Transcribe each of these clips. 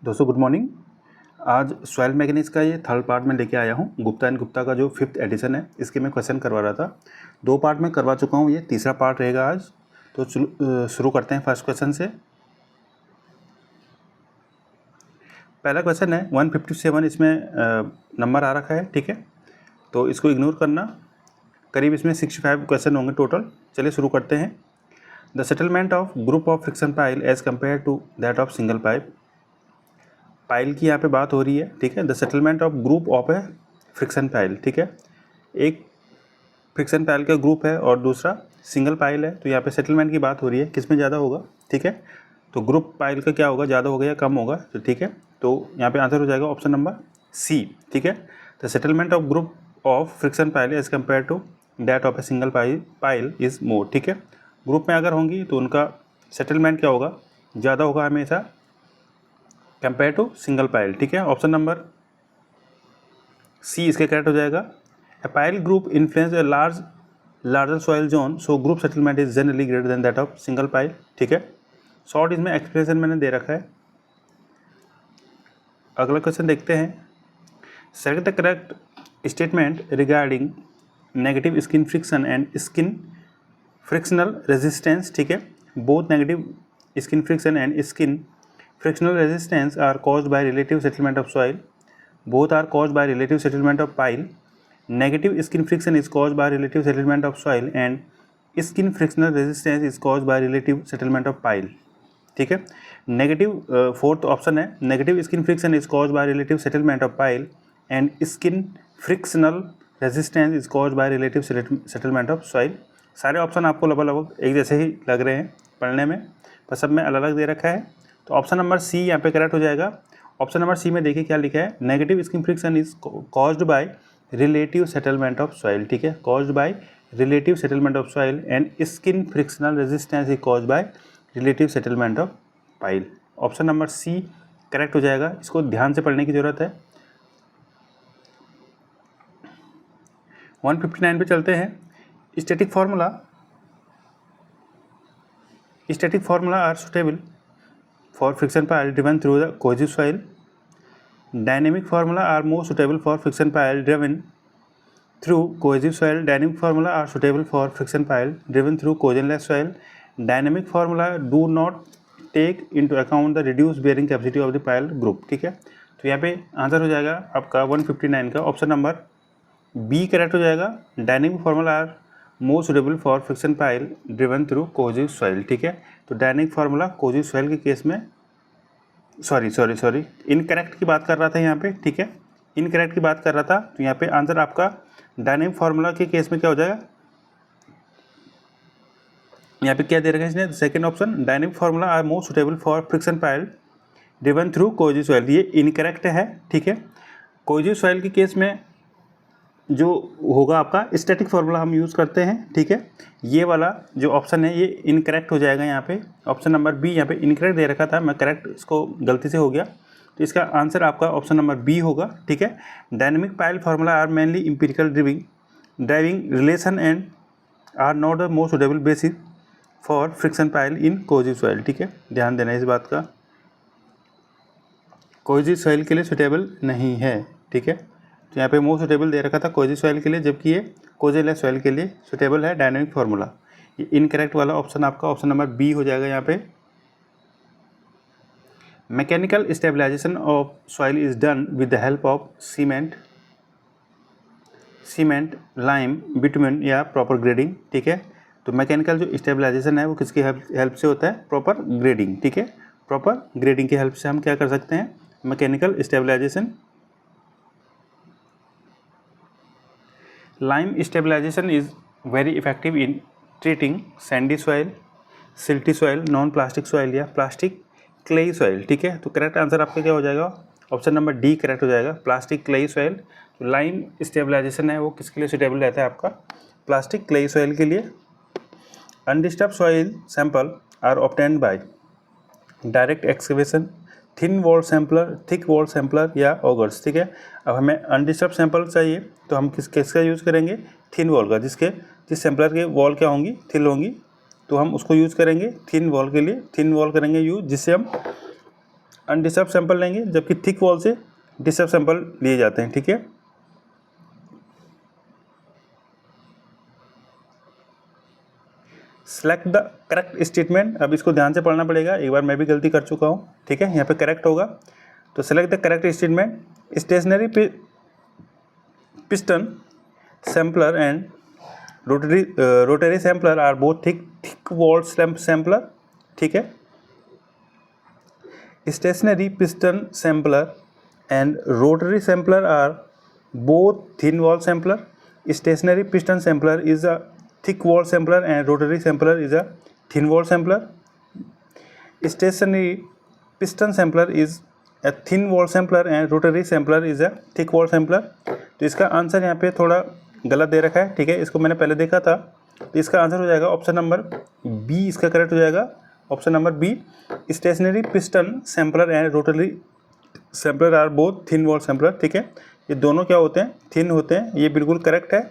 दोस्तों good morning. आज soil mechanics का ये थर्ड पार्ट में लेके आया हूँ। गुप्ता एंड गुप्ता का जो 5th एडिशन है इसके मैं क्वेश्चन करवा रहा था। 2 पार्ट में करवा चुका हूँ, ये तीसरा पार्ट रहेगा आज। तो शुरू करते हैं फर्स्ट क्वेश्चन से। पहला क्वेश्चन है 157, इसमें नंबर आ रखा है, ठीक है, तो इसको इग्नोर करना। करीब इसमें 65 क्वेश्चन होंगे टोटल। चलिए शुरू करते हैं। The settlement of group of friction pile as compare to that of single pipe. Pile की यहाँ पे बात हो रही है, ठीक है। The settlement of group of a friction pile, ठीक है। एक फ्रिक्शन पाइल का ग्रुप है और दूसरा सिंगल पाइल है, तो यहाँ पे सेटलमेंट की बात हो रही है, किसमें ज़्यादा होगा, ठीक है। तो ग्रुप पाइल का क्या होगा, ज़्यादा होगा या कम होगा, तो ठीक है। तो यहाँ पे आंसर हो जाएगा ऑप्शन नंबर सी, ठीक है। The settlement of group of friction pile as compare to that of a single pile is more, ठीक है। ग्रुप में अगर होंगी तो उनका सेटलमेंट क्या होगा, ज़्यादा होगा हमेशा कंपेयर टू सिंगल पाइल, ठीक है। ऑप्शन नंबर सी इसके करेक्ट हो जाएगा। ए pile group influence a larger soil zone, so group settlement is generally greater than that of single pile, ठीक है। शॉर्ट इसमें एक्सप्रेशन मैंने दे रखा है। अगला क्वेश्चन देखते हैं। Select the correct statement regarding negative skin friction and skin frictional resistance, ठीक है। Both negative skin friction and skin frictional resistance are caused by relative settlement of soil. Both are caused by relative settlement of pile. Negative skin friction is caused by relative settlement of soil and skin frictional resistance is caused by relative settlement of pile, ठीक है। Negative fourth option है, negative skin friction is caused by relative settlement of pile and skin frictional resistance is caused by relative settlement of soil. सारे option आपको लगभग एक जैसे ही लग रहे हैं पढ़ने में, पर सब में अलग अलग दे रखा है। तो ऑप्शन नंबर सी यहाँ पे करेक्ट हो जाएगा। ऑप्शन नंबर सी में देखिए क्या लिखा है, negative skin friction is caused by relative settlement of soil, ठीक है। Caused by relative settlement of soil and skin frictional resistance is caused by relative settlement of pile. Option number C correct हो जाएगा। इसको ध्यान से पढ़ने की जरूरत है। 159 पे चलते हैं। Static formula are suitable for friction pile driven through the cohesive soil. Dynamic formula are more suitable for friction pile driven through cohesive soil. Dynamic formula are suitable for friction pile driven through cohesionless soil. Dynamic formula do not take into account the reduced bearing capacity of the pile group, ठीक है। तो यहाँ पे answer हो जाएगा आपका 159 का option number B correct हो जाएगा। Dynamic formula are more suitable for friction pile driven through cohesive soil, ठीक है। तो डायनेमिक फार्मूला कोहेसिव सॉइल के केस में सॉरी इनकरेक्ट की बात कर रहा था यहाँ पे, ठीक है। इनकरेक्ट की बात कर रहा था, तो यहाँ पे आंसर आपका डायनेमिक फार्मूला के केस में क्या हो जाएगा, यहाँ पे क्या दे रखा है इसने, second option dynamic formula are more suitable for friction pile driven through cohesive soil, ये इनकरेक्ट है, ठीक है। कोहेसिव सॉइल के केस में जो होगा आपका स्टैटिक फार्मूला हम यूज़ करते हैं, ठीक है। ये वाला जो ऑप्शन है ये इनकरेक्ट हो जाएगा यहाँ पे। ऑप्शन नंबर बी यहाँ पे इनकरेक्ट दे रखा था, मैं करेक्ट इसको गलती से हो गया, तो इसका आंसर आपका ऑप्शन नंबर बी होगा, ठीक है। Dynamic pile formula are mainly empirical driving relation and are not the most suitable basis for friction pile in cohesive soil, ठीक है। ध्यान देना इस बात का, कोहेसिव सॉइल के लिए सुटेबल नहीं है, ठीक है। तो यहाँ पे मोस्ट सुटेबल दे रखा था कोहेसिव सॉइल के लिए, जबकि ये कोहेसिवलेस सॉइल के लिए सुटेबल है डायनेमिक फार्मूला। ये इनकरेक्ट वाला ऑप्शन आपका ऑप्शन नंबर बी हो जाएगा यहाँ पे। Mechanical stabilization of soil is done with the help of cement lime bitumen या प्रॉपर ग्रेडिंग, ठीक है। तो मैकेनिकल जो स्टेबलाइजेशन है वो किसकी हेल्प से होता है, प्रॉपर ग्रेडिंग, ठीक है। प्रॉपर ग्रेडिंग की हेल्प से हम क्या कर सकते हैं, mechanical stabilization. Lime stabilization is very effective in treating sandy soil, silty soil, non-plastic soil या plastic clay soil, ठीक है। तो करेक्ट आंसर आपका क्या हो जाएगा, ऑप्शन नंबर डी करेक्ट हो जाएगा, प्लास्टिक क्लेई सॉइल। तो लाइम स्टेबलाइजेशन है वो किसके लिए सुटेबल रहता है आपका, प्लास्टिक क्लेई सॉइल के लिए। Undisturb soil sample are obtained by direct excavation, thin wall sampler, thick wall sampler या ऑगर्स, ठीक है। अब हमें अनडिस्टर्ब सैंपल चाहिए तो हम किसका यूज़ करेंगे, थिन वॉल का, जिस सैम्पलर के वॉल क्या होंगी, थिन होंगी, तो हम उसको यूज़ करेंगे थिन वॉल के लिए। थिन वॉल करेंगे यूज़, जिससे हम अनडिस्टर्ब सैंपल लेंगे, जबकि थिक वॉल से डिस्टर्ब सैंपल लिए जाते हैं। ठीक है, सेलेक्ट द करेक्ट स्टेटमेंट। अब इसको ध्यान से पढ़ना पड़ेगा, एक बार मैं भी गलती कर चुका हूँ। ठीक है, यहाँ पे करेक्ट होगा, तो select the correct statement. Stationary piston sampler and rotary sampler are both thick walled sampler. ठीक है, stationary piston sampler and rotary sampler are both thin wall sampler. Stationary piston sampler is a thick wall sampler and rotary sampler is a thin wall sampler. Stationary piston sampler is a thin wall sampler and rotary sampler is a thick wall sampler. तो इसका answer यहाँ पे थोड़ा गलत दे रखा है। ठीक है, इसको मैंने पहले देखा था, तो इसका आंसर हो जाएगा ऑप्शन नंबर बी, इसका करेक्ट हो जाएगा option number B. Stationary piston sampler and rotary sampler are both thin wall sampler. ठीक है, ये दोनों क्या होते हैं, थिन होते हैं, ये बिल्कुल करेक्ट है।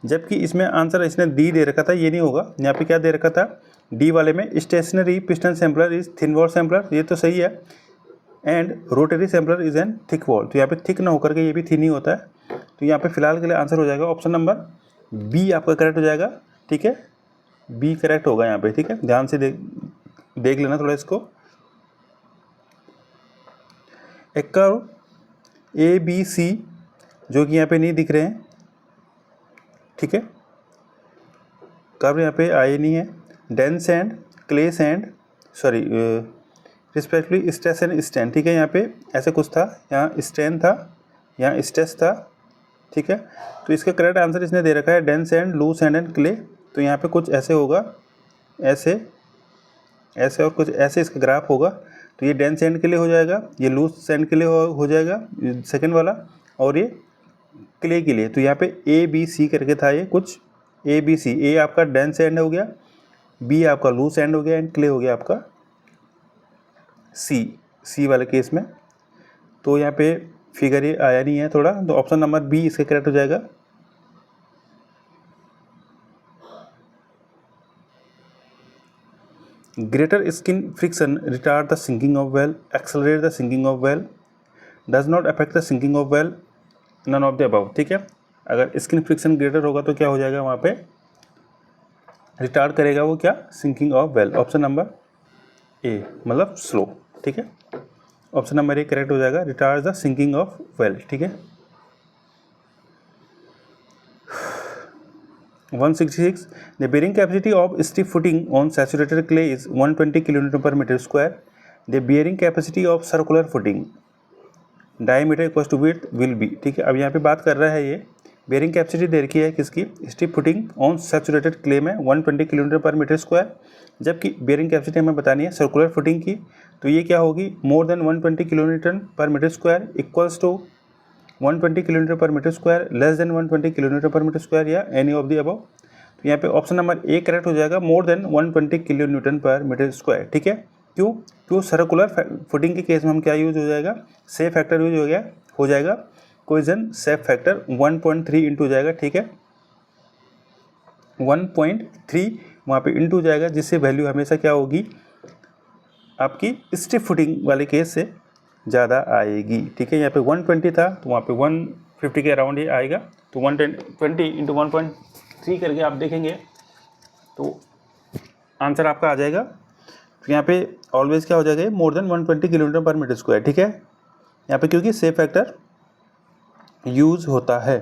जबकि इसमें आंसर इसने डी दे रखा था, ये नहीं होगा। यहाँ पे क्या दे रखा था, डी वाले में stationary piston sampler is thin wall sampler, ये तो सही है। And rotary sampler is an thick wall, तो यहाँ पे थिक ना होकर के ये भी थिन ही होता है। तो यहाँ पे फिलहाल के लिए आंसर हो जाएगा ऑप्शन नंबर बी, आपका करेक्ट हो जाएगा। ठीक है, बी करेक्ट होगा यहाँ पे। ठीक है, ध्यान से देख लेना थोड़ा इसको। एक कर्व ए बी सी जो कि यहाँ पे नहीं दिख रहे हैं। ठीक है, कर्व यहाँ पे आए नहीं है। Dense and clay sand, sorry respectively stress and stand. ठीक है, यहाँ पे ऐसे कुछ था, यहाँ स्टैंड था, यहाँ स्ट्रेस था। ठीक है, तो इसका करेक्ट आंसर इसने दे रखा है dense and loose sand and clay. तो यहाँ पे कुछ ऐसे होगा, ऐसे ऐसे और कुछ ऐसे इसका ग्राफ होगा। तो ये डेंस सैंड के लिए हो जाएगा, ये लूज सैंड के लिए हो जाएगा सेकेंड वाला, और ये क्ले के लिए। तो यहाँ पे ए बी सी करके था, ये कुछ ए बी सी। ए आपका डेंस सैंड हो गया, बी आपका लूज सैंड हो गया, एंड क्ले हो गया आपका सी वाले केस में। तो यहाँ पे फिगर ये आया नहीं है थोड़ा, तो ऑप्शन नंबर बी इसका करेक्ट हो जाएगा। Greater skin friction retard the sinking of well, accelerate the sinking of well, does not affect the sinking of well, none of the above. ठीक है, अगर स्किन फ्रिक्शन ग्रेटर होगा तो क्या हो जाएगा, वहाँ पे रिटार्ड करेगा वो क्या, sinking of well. Option number A, मतलब स्लो। ठीक है, ऑप्शन नंबर ए करेक्ट हो जाएगा, retard the sinking of well. ठीक है, 166 the bearing capacity of stiff footing on saturated clay is 120 kilometre per metre square. The bearing capacity of circular footing diameter equal to width will be. ठीक है, अब यहाँ पे बात कर रहा है, ये बेयरिंग कैपेसिटी दे रखी है किसकी, stiff footing on saturated clay में 120 किलोमीटर पर मीटर स्क्वायर, जबकि बेयरिंग कैपेसिटी हमें बतानी है सर्कुलर फुटिंग की। तो ये क्या होगी, more than 120 kilometre per metre square, equals to 120 kilometre per metre square, less than 120 kilometre per metre square, या एनी ऑफ दी अबव। तो यहाँ पे ऑप्शन नंबर ए करेक्ट हो जाएगा, more than 120 kilo newton per metre square. ठीक है, क्यों circular footing के केस में हम क्या यूज हो जाएगा, सेफ फैक्टर यूज हो जाएगा, कोइजन सेफ फैक्टर 1.3 इंटू हो जाएगा। ठीक है, 1.3 वहाँ पे इंटू जाएगा, जिससे वैल्यू हमेशा क्या होगी, आपकी स्टिफ फुटिंग वाले केस से ज़्यादा आएगी। ठीक है, यहाँ पे 120 था, तो वहाँ पे 150 के अराउंड ये आएगा। तो 120 इंटू 1.3 करके आप देखेंगे तो आंसर आपका आ जाएगा। तो यहाँ पे ऑलवेज क्या हो जाएगा, more than 120 kilometre per metre square. ठीक है, यहाँ पे क्योंकि सेफ फैक्टर यूज होता है।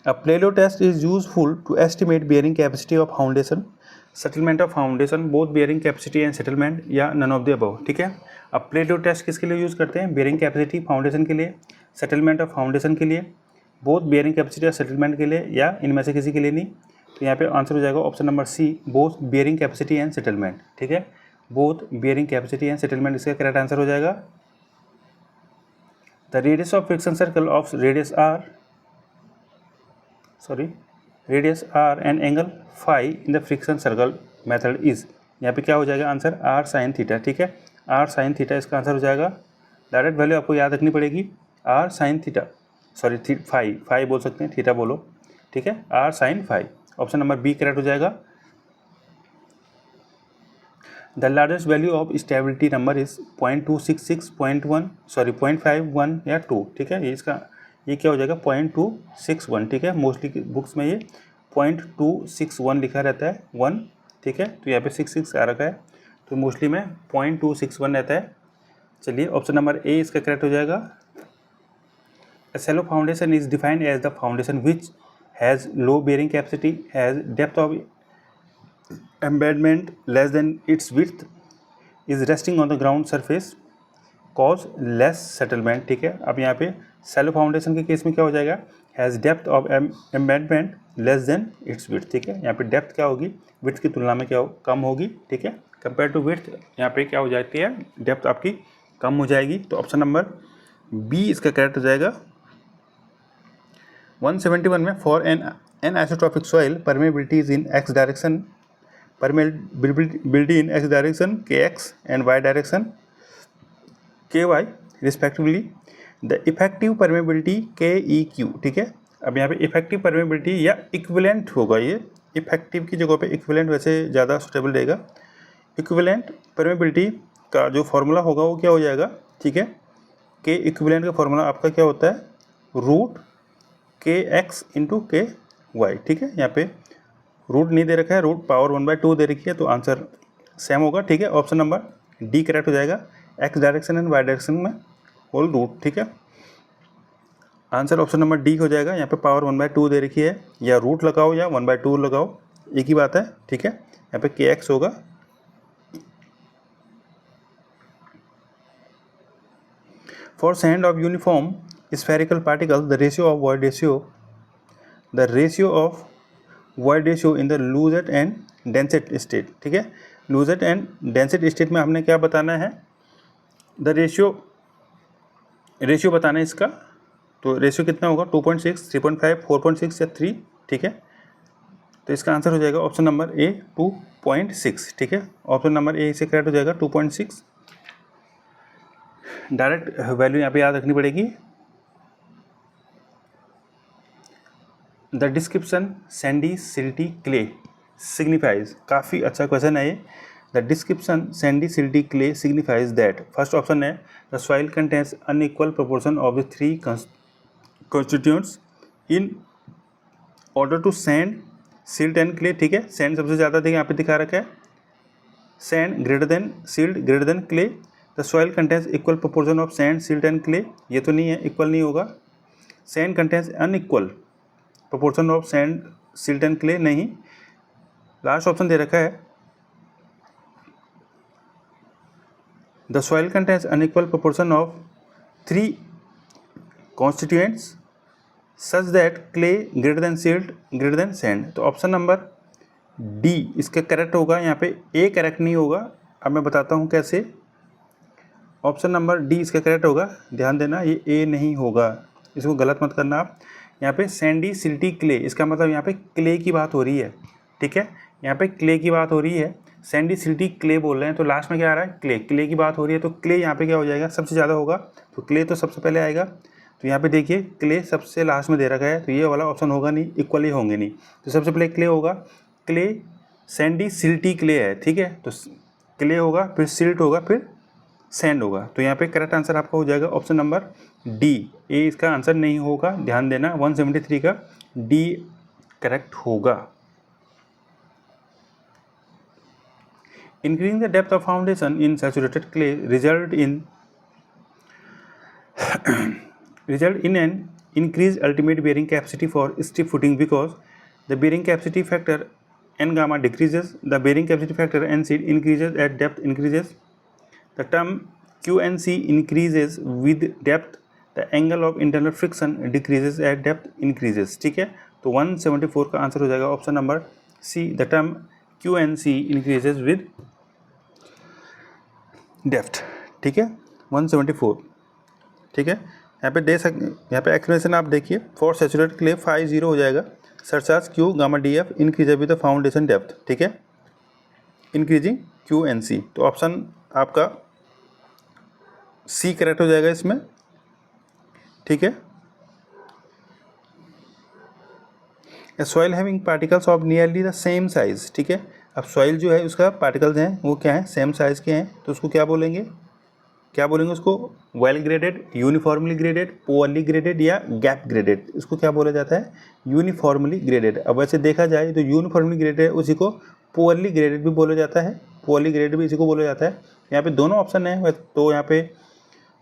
अ प्लेलो test is useful to estimate bearing capacity of foundation, settlement of foundation, both bearing capacity and settlement, या नन ऑफ द अबव। ठीक है, अब प्लेलो टेस्ट किसके लिए यूज़ करते हैं, बेयरिंग कैपेसिटी फाउंडेशन के लिए, सेटलमेंट ऑफ फाउंडेशन के लिए, बोथ बेयरिंग कैपेसिटी और सेटलमेंट के लिए, या इनमें से किसी के लिए नहीं। तो यहाँ पे आंसर हो जाएगा option number C, both bearing capacity and settlement. ठीक है, both bearing capacity and settlement इसका करेक्ट आंसर हो जाएगा। The radius of friction circle of radius R and angle phi in the friction circle method is, यहाँ पे क्या हो जाएगा आंसर, आर साइन थीटा। ठीक है, आर साइन थीटा इसका आंसर हो जाएगा। डायरेक्ट वैल्यू आपको याद रखनी पड़ेगी, R sine theta, sorry phi बोल सकते हैं, थीटा बोलो। ठीक है, R sine phi, option number B correct हो जाएगा। The largest value of stability number is 0.266, 0.51 या 2, ठीक है। ये क्या हो जाएगा 0.261, ठीक है। मोस्टली बुक्स में ये 0.261 लिखा रहता है 1, ठीक है। तो यहाँ पे 66 आ रखा है, तो मोस्टली में 0.261 रहता है। चलिए ऑप्शन नंबर ए इसका करेक्ट हो जाएगा। A shallow foundation is defined as the foundation which has low bearing capacity, has depth of embedment less than its width, is resting on the ground surface, cause less settlement, ठीक है। अब यहाँ पे shallow foundation के case में क्या हो जाएगा, has depth of embedment less than its width, ठीक है। यहाँ पे depth क्या होगी, width की तुलना में क्या कम होगी, ठीक है। कंपेयर टू width यहाँ पे क्या हो जाती है, depth आपकी कम हो जाएगी। तो ऑप्शन नंबर बी इसका करेक्ट हो जाएगा। 171 में for an isotropic soil permeability is in X direction, permeability in X direction K X and Y direction K Y respectively, the effective permeability K E Q, ठीक है। अब यहाँ पे effective permeability या इक्विवेलेंट होगा, ये इफेक्टिव की जगह पे इक्विवेलेंट वैसे ज़्यादा सुटेबल रहेगा। इक्विवेलेंट परमेबिलिटी का जो फॉर्मूला होगा वो क्या हो जाएगा, ठीक है। के इक्विवेलेंट का फॉर्मूला आपका क्या होता है, रूट के एक्स इंटू के वाई, ठीक है। यहाँ पे रूट नहीं दे रखा है, रूट पावर 1/2 दे रखी है, तो आंसर सेम होगा, ठीक है। ऑप्शन नंबर डी करेक्ट हो जाएगा। X direction and Y direction में होल रूट, ठीक है। आंसर ऑप्शन नंबर डी हो जाएगा। यहाँ पे पावर 1/2 दे रखी है, या रूट लगाओ या 1/2 लगाओ, एक ही बात है, ठीक है। यहाँ पे के एक्स होगा। For sand of uniform spherical particles, the ratio of void ratio in the lucid and density state, ठीक है। lucid and density state में हमने क्या बताना है, the ratio बताना है इसका। तो रेशियो कितना होगा, 2.6, 3.5, 4.6 या 3, ठीक है। तो इसका आंसर हो जाएगा ऑप्शन नंबर ए 2.6, ठीक है। ऑप्शन नंबर ए से करेक्ट हो जाएगा 2.6। डायरेक्ट वैल्यू यहाँ पे याद रखनी पड़ेगी। The description sandy silty clay signifies, काफ़ी अच्छा क्वेश्चन है ये। The description sandy silty clay signifies that, first option है the soil contains unequal proportion of the 3 constituents in order to sand silt and clay, ठीक है। Sand सबसे ज़्यादा देखिए यहाँ पे दिखा रखा है, sand greater than silt greater than clay. The soil contains equal proportion of sand silt and clay, ये तो नहीं है, इक्वल नहीं होगा। Sand contains unequal proportion of sand silt and clay, नहीं। लास्ट ऑप्शन दे रखा है the soil contains unequal proportion of 3 constituents such that clay greater than silt greater than sand. तो ऑप्शन नंबर डी इसका correct होगा। यहाँ पे A correct नहीं होगा, अब मैं बताता हूँ कैसे। ऑप्शन नंबर डी इसका करेक्ट होगा, ध्यान देना, ये ए नहीं होगा, इसको गलत मत करना आप। यहाँ पे सैंडी सिल्टी क्ले, इसका मतलब यहाँ पे क्ले की बात हो रही है, ठीक है। यहाँ पे क्ले की बात हो रही है, सैंडी सिल्टी क्ले बोल रहे हैं, तो लास्ट में क्या आ रहा है, क्ले की बात हो रही है, तो क्ले यहाँ पे क्या हो जाएगा, सबसे ज़्यादा होगा, तो क्ले तो सबसे पहले आएगा। तो यहाँ पे देखिए क्ले सबसे लास्ट में दे रखा है, तो ये वाला ऑप्शन होगा नहीं, इक्वली होंगे नहीं, तो सबसे पहले क्ले होगा। क्ले सैंडी सिल्टी क्ले है, ठीक है, तो क्ले होगा, फिर सिल्ट होगा, फिर सैंड होगा। तो यहाँ पे करेक्ट आंसर आपका हो जाएगा ऑप्शन नंबर डी, ए इसका आंसर नहीं होगा, ध्यान देना। 173 का डी करेक्ट होगा। Increasing the depth of foundation in saturated clay result in an increased ultimate bearing capacity for stiff footing because the bearing capacity factor n gamma decreases, the bearing capacity factor n c increases at depth increases, the term QNC increases with depth, the angle of internal friction decreases at depth increases, ठीक है। तो 174 का answer हो जाएगा option number C, the term QNC increases with depth, ठीक है। 174, ठीक है। यहाँ पे यहाँ पे एक्सप्लेनेशन आप देखिए, फॉर सैचुरेटेड क्ले 50 हो जाएगा, surcharge Q gamma D F increase with the foundation depth, ठीक है, इंक्रीजिंग QNC। तो ऑप्शन आपका सी करेक्ट हो जाएगा इसमें, ठीक है। A soil having particles of nearly the same size, ठीक है, अब सॉइल जो है उसका पार्टिकल्स हैं वो क्या है, सेम साइज़ के हैं, तो उसको क्या बोलेंगे उसको, well graded, uniformly graded, poorly graded या गैप ग्रेडेड। इसको क्या बोला जाता है, यूनिफॉर्मली ग्रेडेड। अब वैसे देखा जाए तो यूनिफॉर्मली ग्रेडेड उसी को पुअरली ग्रेडेड भी बोला जाता है, पुअरली ग्रेडेड भी इसी को बोला जाता है। यहाँ पे दोनों ऑप्शन है, तो यहाँ पे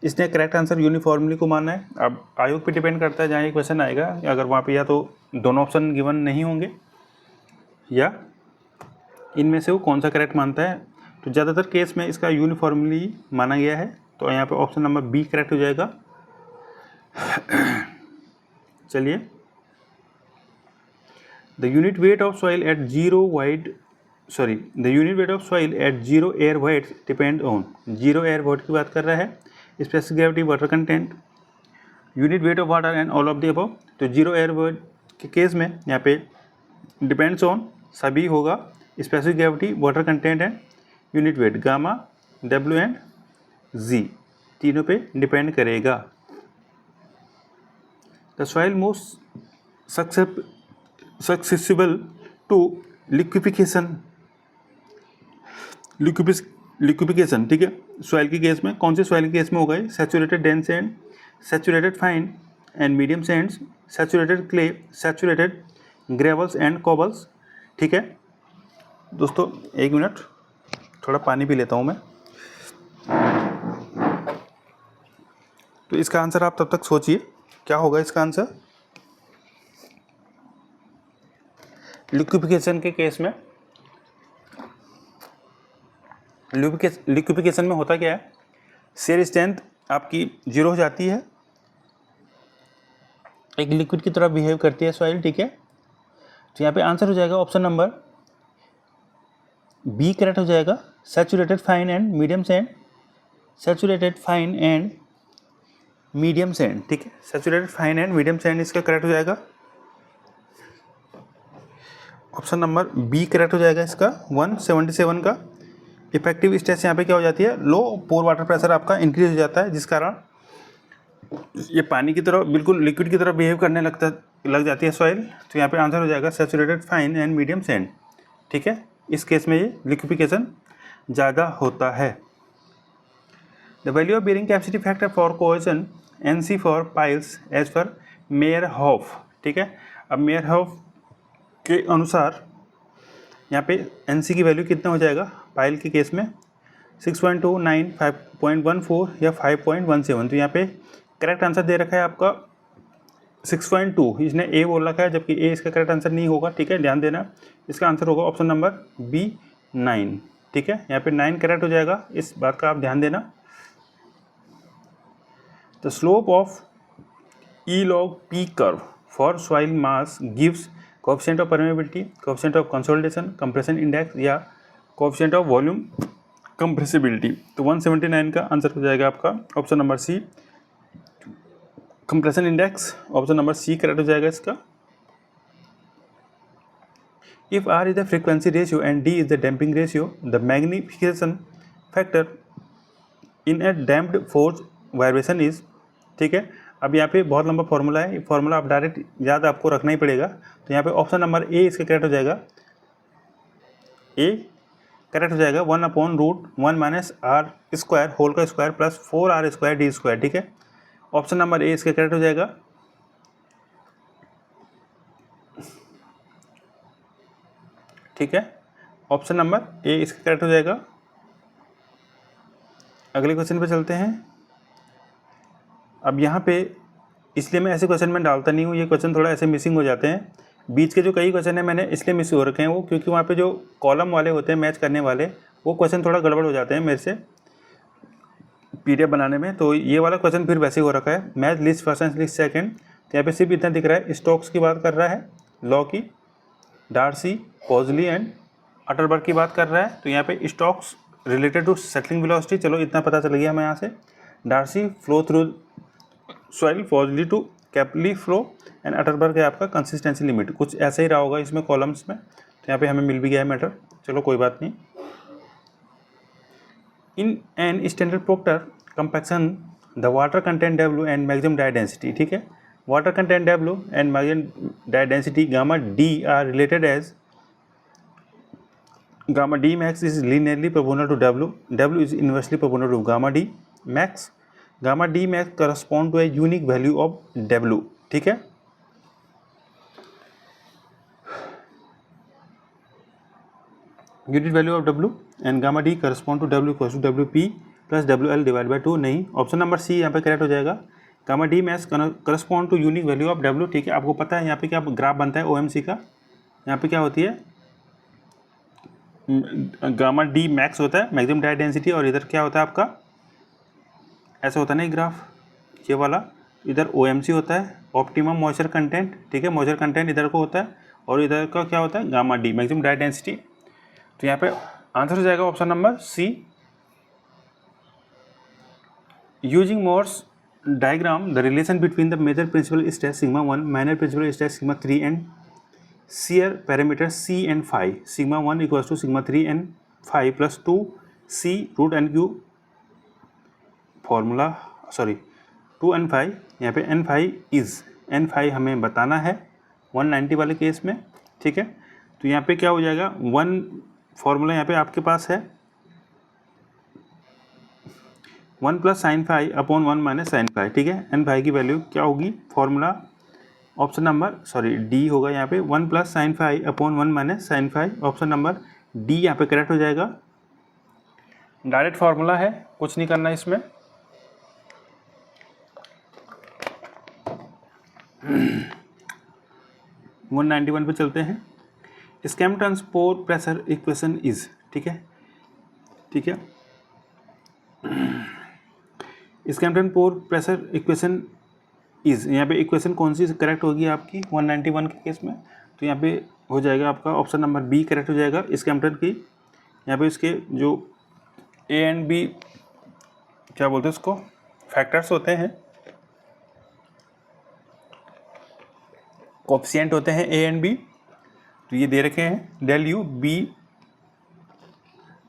इसने करेक्ट आंसर यूनिफॉर्मली को माना है। अब आयोग पे डिपेंड करता है, जहाँ ये क्वेश्चन आएगा अगर वहाँ पे या तो दोनों ऑप्शन गिवन नहीं होंगे या इनमें से वो कौन सा करेक्ट मानता है। तो ज़्यादातर केस में इसका यूनिफॉर्मली माना गया है, तो यहाँ पे ऑप्शन नंबर बी करेक्ट हो जाएगा। चलिए, the unit weight of soil at zero air void depend on, zero air void की बात कर रहा है, specific gravity, water content, unit weight of water and all of the above. तो zero air void के केस में यहाँ पे डिपेंड्स ऑन सभी होगा, specific gravity, water content and unit weight, gamma, W and G, तीनों पे डिपेंड करेगा। The soil most susceptible to liquefaction, ठीक है। सॉइल के केस में, कौन से सॉइल के केस में होगा ये, saturated dense and saturated fine and medium sands, saturated clay, saturated gravels and cobbles, ठीक है। दोस्तों एक मिनट, थोड़ा पानी पी लेता हूँ मैं। तो इसका आंसर आप तब तक सोचिए क्या होगा इसका आंसर। लिक्विफिकेशन के केस में, लिक्विफिकेशन में होता क्या है, शेयर स्ट्रेंथ आपकी जीरो हो जाती है, एक लिक्विड की तरह बिहेव करती है सॉइल, ठीक है। तो यहाँ पे आंसर हो जाएगा ऑप्शन नंबर बी करेक्ट हो जाएगा, saturated fine and medium sand, saturated fine and medium sand, ठीक है। Saturated fine and medium sand इसका करेक्ट हो जाएगा, ऑप्शन नंबर बी करेक्ट हो जाएगा इसका। 177 का इफेक्टिव स्ट्रेस यहाँ पे क्या हो जाती है, लो पोर वाटर प्रेशर आपका इंक्रीज हो जाता है, जिस कारण ये पानी की तरह बिल्कुल लिक्विड की तरह बिहेव करने लग जाती है सॉइल। तो यहाँ पे आंसर हो जाएगा saturated fine and medium sand, ठीक है। इस केस में ये लिक्विफिकेशन ज़्यादा होता है। The value of bearing capacity factor for cohesion NC for piles as per Meyerhof, ठीक है। अब मेयरहोफ के अनुसार यहाँ पे NC की वैल्यू कितना हो जाएगा पाइल के केस में, 6.29, 5.14 या 5.17। तो यहाँ पे करेक्ट आंसर दे रखा है आपका 6.2, इसने ए बोल रखा है, जबकि ए इसका करेक्ट आंसर नहीं होगा, ठीक है, ध्यान देना। इसका आंसर होगा ऑप्शन नंबर बी 9, ठीक है। यहाँ पे 9 करेक्ट हो जाएगा, इस बात का आप ध्यान देना। The slope of E log P curve for soil mass gives coefficient of permeability, coefficient of consolidation, compression index या coefficient of volume compressibility। तो 179 का आंसर हो जाएगा आपका option number C, compression index, option number C correct हो जाएगा इसका। If R is the frequency ratio and D is the damping ratio, the magnification factor in a damped force vibration is, ठीक है। अब यहाँ पे बहुत लंबा फॉर्मूला है, फॉर्मूला आप डायरेक्ट याद आपको रखना ही पड़ेगा। तो यहाँ पे ऑप्शन नंबर ए इसका करेक्ट हो जाएगा, ए करेक्ट हो जाएगा 1/√1 - R² होल का स्क्वायर प्लस 4R² D², ठीक है। ऑप्शन नंबर ए इसका करेक्ट हो जाएगा। ठीक है, ऑप्शन नंबर ए इसका करेक्ट हो जाएगा। अगले क्वेश्चन पे चलते हैं। अब यहाँ पे इसलिए मैं ऐसे क्वेश्चन में डालता नहीं हूँ, ये क्वेश्चन थोड़ा ऐसे मिसिंग हो जाते हैं। बीच के जो कई क्वेश्चन है मैंने इसलिए मिस हो रखे हैं वो, क्योंकि वहाँ पे जो कॉलम वाले होते हैं मैच करने वाले, वो क्वेश्चन थोड़ा गड़बड़ हो जाते हैं मेरे से PDF बनाने में। तो ये वाला क्वेश्चन फिर वैसे ही हो रखा है, match list first and list second. तो यहाँ पे सिर्फ इतना दिख रहा है, स्टोक्स की बात कर रहा है, लॉ की, डार्सी, पॉजली एंड अटरबर्ग की बात कर रहा है। तो यहाँ पे Stokes related to settling velocity, चलो इतना पता चल गया हमें यहाँ से। Darcy flow through soil, Poiseuille to capillary flow and Atterberg है आपका कंसिस्टेंसी लिमिट। कुछ ऐसा ही रहा होगा इसमें कॉलम्स में। तो यहाँ पे हमें मिल भी गया है मैटर, चलो कोई बात नहीं। In an standard Proctor compaction the water content W and maximum dry density, ठीक है। Water content W and maximum dry density gamma D are related as gamma d max is linearly proportional to w, w is inversely proportional to gamma d max, gamma d max correspond to a unique value of w, ठीक है। Unit value of w and gamma d correspond to w equal to wp plus WL divide by 2, नहीं, option number सी यहाँ पे correct हो जाएगा। Gamma d max correspond to unique value of w, ठीक है। आपको पता है यहाँ पे क्या ग्राफ बनता है OMC का, यहाँ पे क्या होती है गामा d मैक्स होता है मैक्सिमम डायरेक्ट डेंसिटी, और इधर क्या होता है आपका ऐसा होता है ना ग्राफ ये वाला, इधर OMC होता है ऑप्टिमम मॉइस्चर कंटेंट, ठीक है। मॉइस्चर कंटेंट इधर को होता है और इधर का क्या होता है gamma d maximum direct density. तो यहाँ पे आंसर हो जाएगा option number C. Using Mohr's diagram the relation between the major principal stress sigma 1, minor principal stress sigma 3 and shear parameter C and phi, sigma 1 equals to sigma 3 and phi plus 2 C root N Q formula, sorry 2 N phi, यहाँ पे N phi is, N phi हमें बताना है 190 वाले case में, ठीक है। तो यहाँ पे क्या हो जाएगा, वन फॉर्मूला यहाँ पे आपके पास है 1 plus sine phi upon 1 minus sine phi, ठीक है। एन फाई की वैल्यू क्या होगी, formula option number sorry D होगा यहाँ पे 1 plus sine phi upon 1 minus sine phi, option number D यहाँ पे करेक्ट हो जाएगा। डायरेक्ट फार्मूला है, कुछ नहीं करना इसमें। वन 91 पे चलते हैं। Scam transport pressure equation is, ठीक है, ठीक है। Scam transport pressure equation is, यहाँ पे इक्वेशन कौन सी करेक्ट होगी आपकी 191 के केस में, तो यहाँ पे हो जाएगा आपका ऑप्शन नंबर बी करेक्ट हो जाएगा। स्कैम ट्रांस की यहाँ पे इसके जो ए एंड बी क्या बोलते हैं उसको फैक्टर्स होते हैं, कोएफिशिएंट होते हैं ए एंड बी, तो ये दे रखे हैं del u B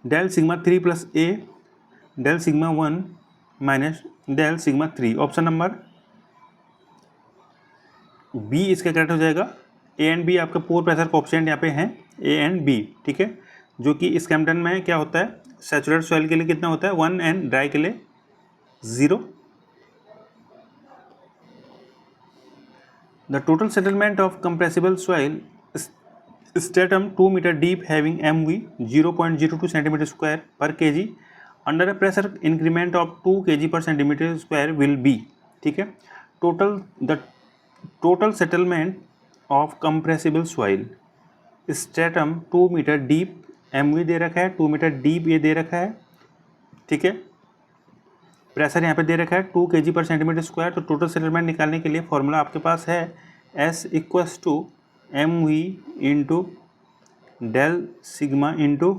del sigma 3 plus A del sigma 1 minus del sigma 3, option number B इसका करेक्ट हो जाएगा। ए एंड बी आपका पोर प्रेशर कोएफिशिएंट यहाँ पे हैं ए एंड बी, ठीक है, जो कि स्कैम्पटन में क्या होता है सैचुरेटेड सॉइल के लिए कितना होता है 1 एंड ड्राई के लिए 0। The total settlement of compressible soil stratum 2 meter deep having MV 0.02 centimeter square per kg under a pressure increment of 2 kg per centimeter square will be, ठीक है। the total settlement of compressible soil stratum 2 meter deep MV दे रखा है, 2 meter deep ये दे रखा है, ठीक है। Pressure यहाँ पे दे रखा है 2 kg पर सेंटीमीटर स्क्वायर। तो टोटल सेटलमेंट निकालने के लिए फॉर्मूला आपके पास है S equals to MV into del sigma into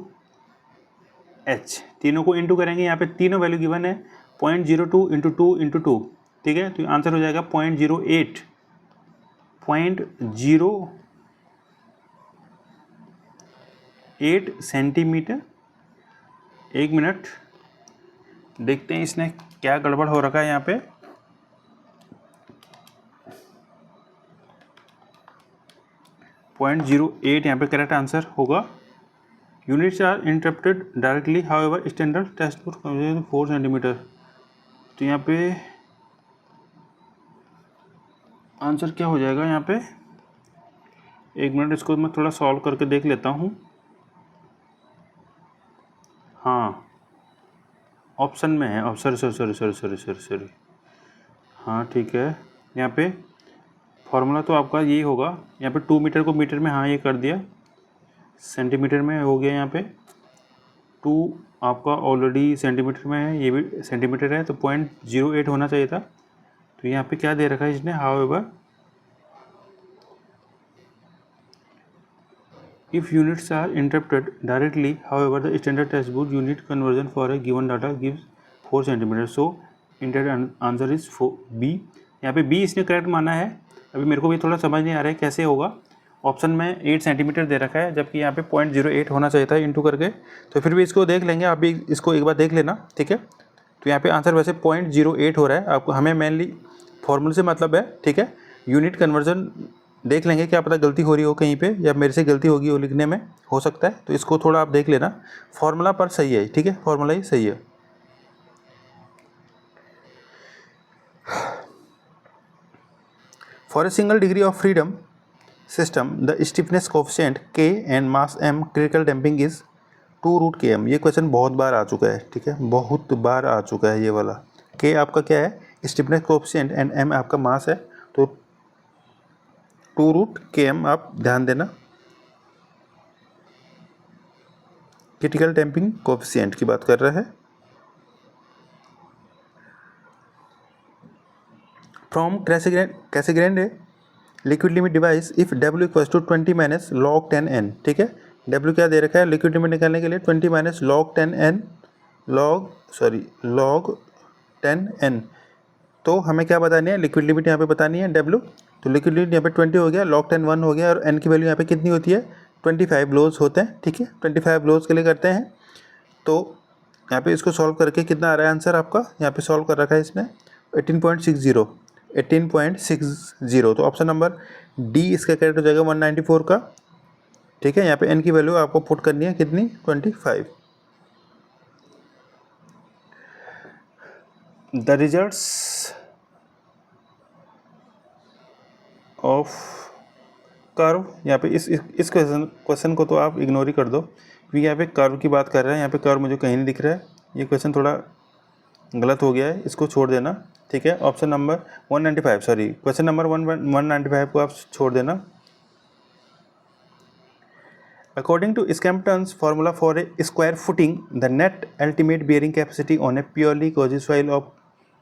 H, तीनों को इंटू करेंगे, यहाँ पे तीनों वैल्यू गिवन है 0.02 इंटू 2 इंटू 2, ठीक है। तो आंसर हो जाएगा 0.08 सेंटीमीटर। एक मिनट देखते हैं इसने क्या गड़बड़ हो रखा है यहाँ पे। .08 यहाँ पे करेक्ट आंसर होगा। Units are interpreted directly however standard test book 4 centimetre. तो यहाँ पे आंसर क्या हो जाएगा यहाँ पे, एक मिनट इसको मैं थोड़ा सॉल्व करके देख लेता हूँ। हाँ ऑप्शन में है, सॉरी हाँ ठीक है। यहाँ पे फॉर्मूला तो आपका यही होगा, यहाँ पे 2 मीटर को मीटर में हाँ ये कर दिया, सेंटीमीटर में हो गया। यहाँ पे 2 आपका ऑलरेडी सेंटीमीटर में है, ये भी सेंटीमीटर है, तो 0.08 होना चाहिए था। तो यहाँ पे क्या दे रखा है इसने, however if units are interpreted directly however the standard textbook unit conversion for a given data gives 4 centimetre, so interpreted answer is B. यहाँ पे बी इसने करेक्ट माना है। अभी मेरे को भी थोड़ा समझ नहीं आ रहा है कैसे होगा, ऑप्शन में 8 सेंटीमीटर दे रखा है जबकि यहाँ पे 0.08 होना चाहिए था इंटू करके। तो फिर भी इसको देख लेंगे, आप भी इसको एक बार देख लेना, ठीक है। तो यहाँ पे आंसर वैसे 0.08 हो रहा है। आपको हमें मेनली फॉर्मूले से मतलब है, ठीक है। यूनिट कन्वर्जन देख लेंगे, क्या पता गलती हो रही हो कहीं पे, या मेरे से गलती होगी वो लिखने में, हो सकता है, तो इसको थोड़ा आप देख लेना। फॉर्मूला पर सही है, ठीक है, फॉर्मूला ही सही है। For a single degree of freedom system the stiffness coefficient k and mass m critical damping is 2√km। ये क्वेश्चन बहुत बार आ चुका है, ठीक है, बहुत बार आ चुका है ये वाला। k आपका क्या है, स्टिफनेस कोफिशिएंट, एंड m आपका मास है, तो 2√km आप ध्यान देना। क्रिटिकल डैम्पिंग कोफिशिएंट की बात कर रहा है। From Casagrande liquid limit device if W equals to 20 minus log 10n, ठीक है, W क्या दे रखा है लिक्विड लिमिट निकालने के लिए, 20 माइनस log 10n। तो हमें क्या बतानी है, लिक्विड लिमिट यहाँ पे बतानी है W। तो लिक्विड लिमिट यहाँ पे 20 हो गया, log 10 1 हो गया, और n की वैल्यू यहाँ पे कितनी होती है, 25 लोज होते हैं, ठीक है, 25 लोज के लिए करते हैं। तो यहाँ पे इसको सॉल्व करके कितना आ रहा है आंसर आपका, यहाँ पे सॉल्व कर रखा है इसने 18.60। तो ऑप्शन नंबर डी इसका करेक्ट हो जाएगा 194 का, ठीक है। यहाँ पे n की वैल्यू आपको पुट करनी है कितनी, 25। द रिजल्ट्स ऑफ कर्व, यहाँ पे इस क्वेश्चन को तो आप इग्नोर ही कर दो, क्योंकि यहाँ पे कर्व की बात कर रहे हैं, यहाँ पे कर्व मुझे कहीं नहीं दिख रहा है, ये क्वेश्चन थोड़ा गलत हो गया है, इसको छोड़ देना, ठीक है। Option number 195, sorry, question number 195 को आप छोड़ देना। According to Skempton's formula for a square footing, the net ultimate bearing capacity on a purely cozy soil of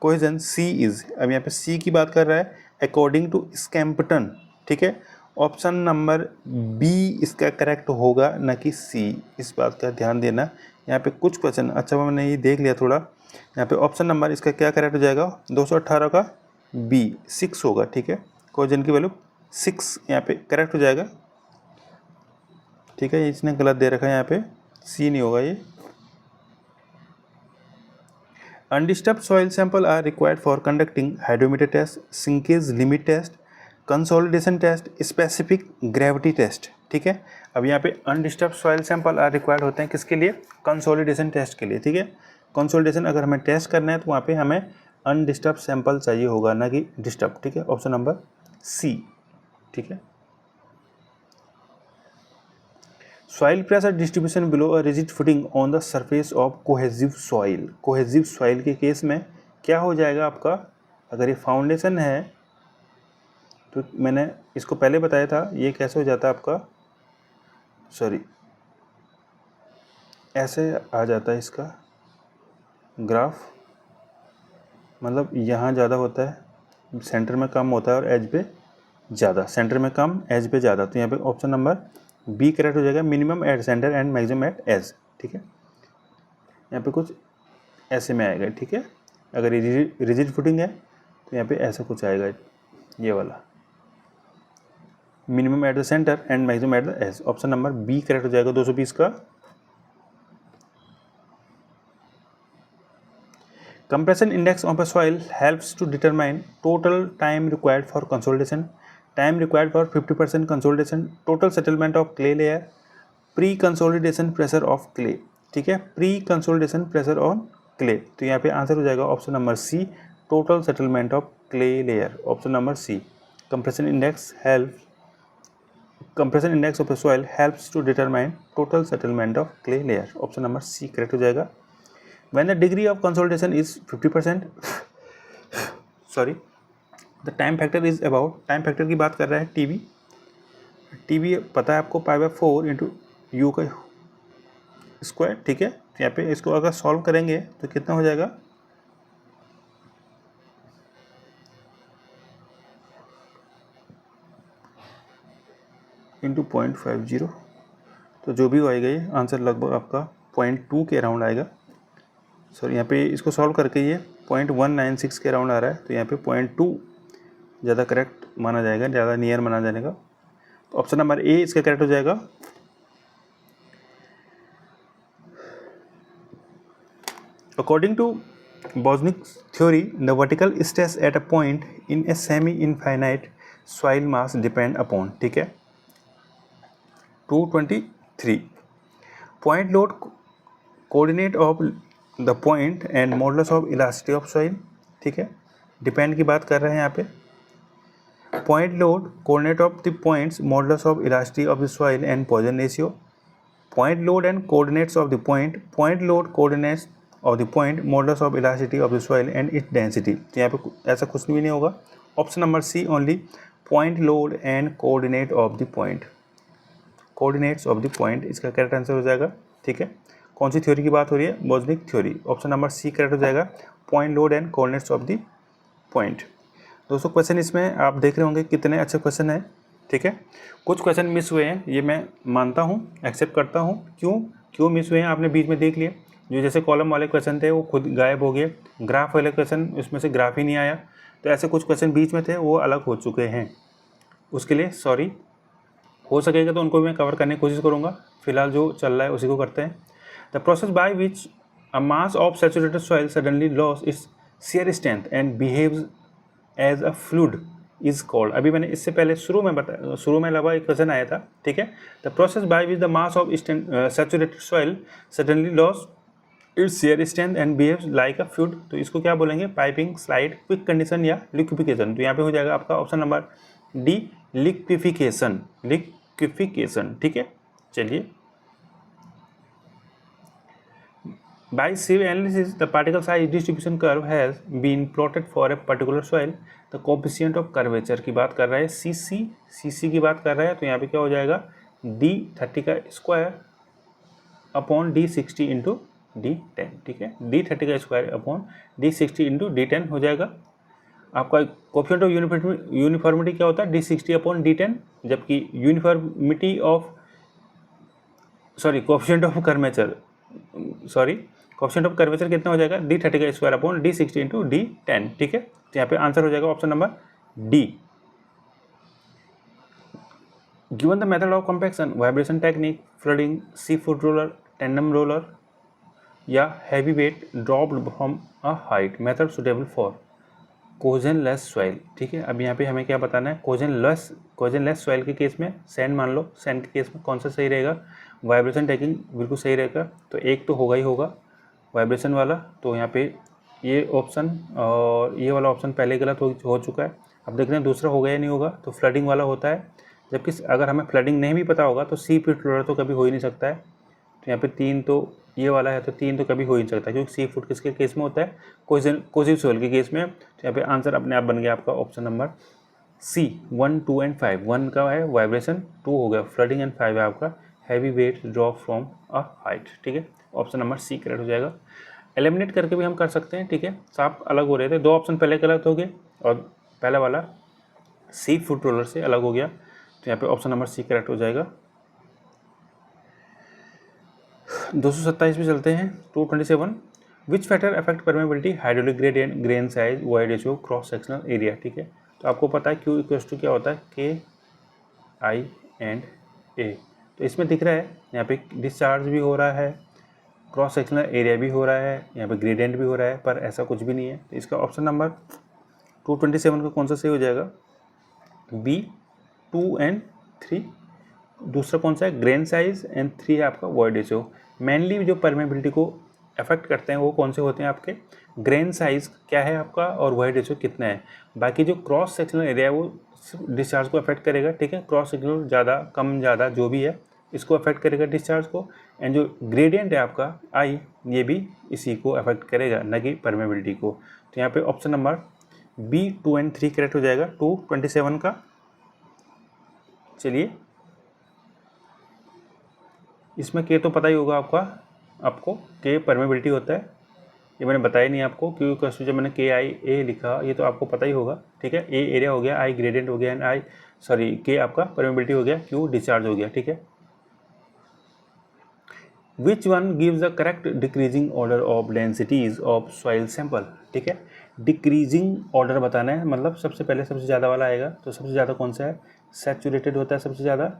cohesion C is, अब यहाँ पे C की बात कर रहा है according to Skempton, ठीक है। ऑप्शन नंबर बी इसका करेक्ट होगा, न कि C, इस बात का ध्यान देना। यहाँ पे कुछ क्वेश्चन, अच्छा मैंने ये देख लिया थोड़ा, यहाँ पे ऑप्शन नंबर इसका क्या करेक्ट हो जाएगा, 218 का B 6 होगा, ठीक है, कोहेजन की वैल्यू 6 यहाँ पे करेक्ट हो जाएगा, ठीक है। इसने गलत दे रखा है, यहाँ पे सी नहीं होगा ये। Undisturbed soil sample are required for conducting hydrometer test, shrinkage limit test, consolidation test, specific gravity test, ठीक है। अब यहाँ पे undisturbed soil sample are required होते हैं किसके लिए, कंसोलिडेशन टेस्ट के लिए, ठीक है। कंसोलिडेशन अगर हमें टेस्ट करना है तो वहाँ पे हमें अनडिस्टर्ब सैंपल चाहिए होगा, ना कि डिस्टर्ब, ठीक है। ऑप्शन नंबर सी, ठीक है। Soil pressure distribution below a rigid footing on the surface of cohesive soil. Cohesive soil के केस में क्या हो जाएगा आपका, अगर ये फाउंडेशन है तो मैंने इसको पहले बताया था, ये कैसे हो जाता है आपका, सॉरी ऐसे आ जाता है इसका ग्राफ, मतलब यहाँ ज़्यादा होता है, सेंटर में कम होता है और एज पे ज़्यादा, सेंटर में कम एज पे ज़्यादा। तो यहाँ पे ऑप्शन नंबर बी करेक्ट हो जाएगा, minimum at centre and maximum at edge, ठीक है। यहाँ पे कुछ ऐसे में आएगा, ठीक है। अगर ये रिजिड फुटिंग है तो यहाँ पे ऐसा कुछ आएगा, ये वाला minimum at the centre and maximum at the edge. Option number B correct हो जाएगा 220 का। Compression index of a soil helps to determine total time required for consolidation, time required for 50% consolidation, total settlement of clay layer, pre-consolidation pressure of clay, ठीक है, pre-consolidation pressure on clay। तो यहाँ पे answer हो जाएगा option number C, total settlement of clay layer, option number C. Compression index of a soil helps to determine total settlement of clay layer, option number C correct हो जाएगा। When the degree of consolidation is 50%, sorry, the time factor is about, time factor की बात कर रहा है TB पता है आपको, π/4 इंटू यू का स्क्वायर, ठीक है। यहाँ पे इसको अगर सॉल्व करेंगे तो कितना हो जाएगा, इंटू 0.50, तो जो भी आएगा ये आंसर लगभग आपका 0.2 के अराउंड आएगा। सॉरी, यहाँ पे इसको सॉल्व करके ये 0.196 के अराउंड आ रहा है, तो यहाँ पे 0.2 ज़्यादा करेक्ट माना जाएगा, ज़्यादा नियर माना जाएगा। तो ऑप्शन नंबर ए इसका करेक्ट हो जाएगा। According to Boussinesq theory the vertical stress at a point in a semi infinite soil mass depend upon, ठीक है। 223 point load coordinate of the point and modulus of elasticity of soil, ठीक है। Depend की बात कर रहे हैं यहाँ पे। Point load coordinate of the points modulus of elasticity of the soil and Poisson ratio. Point load and coordinates of the point load coordinates of the point modulus of elasticity of the soil and its density. तो यहाँ पे ऐसा कुछ भी नहीं होगा। Option number C only, point load and coordinate of the point, coordinates of the point इसका correct answer हो जाएगा, ठीक है। कौन सी थ्योरी की बात हो रही है? Boussinesq theory. Option number C correct हो जाएगा, point load and coordinates of the point. दोस्तों क्वेश्चन इसमें आप देख रहे होंगे कितने अच्छे क्वेश्चन हैं, ठीक है। कुछ क्वेश्चन मिस हुए हैं, ये मैं मानता हूँ, एक्सेप्ट करता हूँ। क्यों मिस हुए हैं आपने बीच में देख लिए। जो जैसे कॉलम वाले क्वेश्चन थे वो खुद गायब हो गए, ग्राफ वाले क्वेश्चन उसमें से ग्राफ ही नहीं आया, तो ऐसे कुछ क्वेश्चन बीच में थे वो अलग हो चुके हैं, उसके लिए सॉरी। हो सकेगा तो उनको भी मैं कवर करने की कोशिश करूँगा, फिलहाल जो चल रहा है उसी को करते हैं। The process by which a mass of saturated soil suddenly loss it's shear strength and behaves as a fluid is called। अभी मैंने इससे पहले शुरू में लगभग एक क्वेश्चन आया था, ठीक है। The process by which the mass of saturated soil suddenly loss it's shear strength and behaves like a fluid, तो इसको क्या बोलेंगे? पाइपिंग, स्लाइड, क्विक कंडीशन या लिक्विफिकेशन। तो यहाँ पे हो जाएगा आपका option number D, liquefaction, liquefaction, ठीक है। चलिए, by sieve analysis the particle size distribution curve has been plotted for a particular soil। the coefficient of curvature की बात कर रहा है, cc की बात कर रहा है, तो यहाँ पे क्या हो जाएगा? d30 का square upon d60 into d10, ठीक है। d30 का square upon d60 into d10 हो जाएगा। आपका कोएफिशिएंट ऑफ यूनिफॉर्मिटी क्या होता है? d60 अपॉन d10, जबकि uniformity of coefficient of curvature coefficient of curvature कितना हो जाएगा? d30 का square upon d60 into d10, ठीक है। तो यहाँ पे आंसर हो जाएगा option number D. Given the method of compaction, vibration technique, flooding, sheep foot roller, tandem roller या heavy weight dropped from a height, method suitable for cohesion less soil, ठीक है। अब यहाँ पे हमें क्या बताना है? कोजन लेस सॉइल के केस में सैंड मान लो, सैंड के केस में कौन सा सही रहेगा? वाइब्रेशन टेकिंग बिल्कुल सही रहेगा, तो एक तो होगा ही होगा वाइब्रेशन वाला। तो यहाँ पे ये ऑप्शन और ये वाला ऑप्शन पहले गलत हो चुका है। अब देख रहे हैं दूसरा होगा या नहीं होगा, तो फ्लडिंग वाला होता है, जबकि अगर हमें फ्लडिंग नहीं भी पता होगा तो सी फुट रोलर तो कभी हो ही नहीं सकता है। तो यहाँ पे 3 तो ये वाला है, तो 3 तो कभी हो ही नहीं सकता, क्योंकि सी फुट किसके केस में होता है? कोजिव सॉइल के केस में। तो यहाँ पे आंसर अपने आप बन गया आपका ऑप्शन नंबर सी, 1, 2 एंड 5। 1 का है वाइब्रेशन, 2 हो गया फ्लडिंग एंड 5 है आपका heavy weight drop from a height, ठीक है। ऑप्शन नंबर सी करेक्ट हो जाएगा। एलिमिनेट करके भी हम कर सकते हैं, ठीक है। साफ अलग हो रहे थे, 2 ऑप्शन पहले गलत हो गए और पहला वाला सी फुट रोलर से अलग हो गया, तो यहाँ पे ऑप्शन नंबर सी करेक्ट हो जाएगा। 227 में चलते हैं। 227 which factor affect permeability, hydraulic gradient, grain size, void ratio, cross sectional area, ठीक है। तो आपको पता है क्यू इक्वल टू क्या होता है? के आई एंड ए। तो इसमें दिख रहा है यहाँ पे डिस्चार्ज भी हो रहा है, क्रॉस सेक्शनल एरिया भी हो रहा है, यहाँ पे ग्रेडियंट भी हो रहा है, पर ऐसा कुछ भी नहीं है। तो इसका ऑप्शन नंबर 227 का कौन सा सही हो जाएगा? B, 2 and 3। दूसरा कौन सा है? ग्रेन साइज, एंड 3 है आपका वॉइड रेशियो। मेनली जो परमेबिलिटी को अफेक्ट करते हैं वो कौन से होते हैं आपके? ग्रेन साइज क्या है आपका और वॉइड रेशियो कितना है। बाकी जो क्रॉस सेक्शनल एरिया है वो डिस्चार्ज को अफेक्ट करेगा, ठीक है। क्रॉस सेक्शनल ज़्यादा कम ज़्यादा जो भी है इसको अफेक्ट करेगा डिस्चार्ज को, एंड जो ग्रेडियंट है आपका आई, ये भी इसी को अफेक्ट करेगा, न कि परमेबिलिटी को। तो यहाँ पे option number B, 2 and 3 correct हो जाएगा 227 का। चलिए, इसमें के तो पता ही होगा आपको के परमेबिलिटी होता है, ये मैंने बताया नहीं आपको, क्योंकि जब मैंने के आई ए लिखा ये तो आपको पता ही होगा, ठीक है। ए एरिया हो गया, आई ग्रेडियंट हो गया, एंड के आपका परमेबिलिटी हो गया, क्यू डिस्चार्ज हो गया, ठीक है। Which one gives the correct decreasing order of densities of soil sample, ठीक है। डिक्रीजिंग ऑर्डर बताना है, मतलब सबसे पहले सबसे ज़्यादा वाला आएगा, तो सबसे ज़्यादा कौन सा है? सैचुरेटेड होता है सबसे ज़्यादा,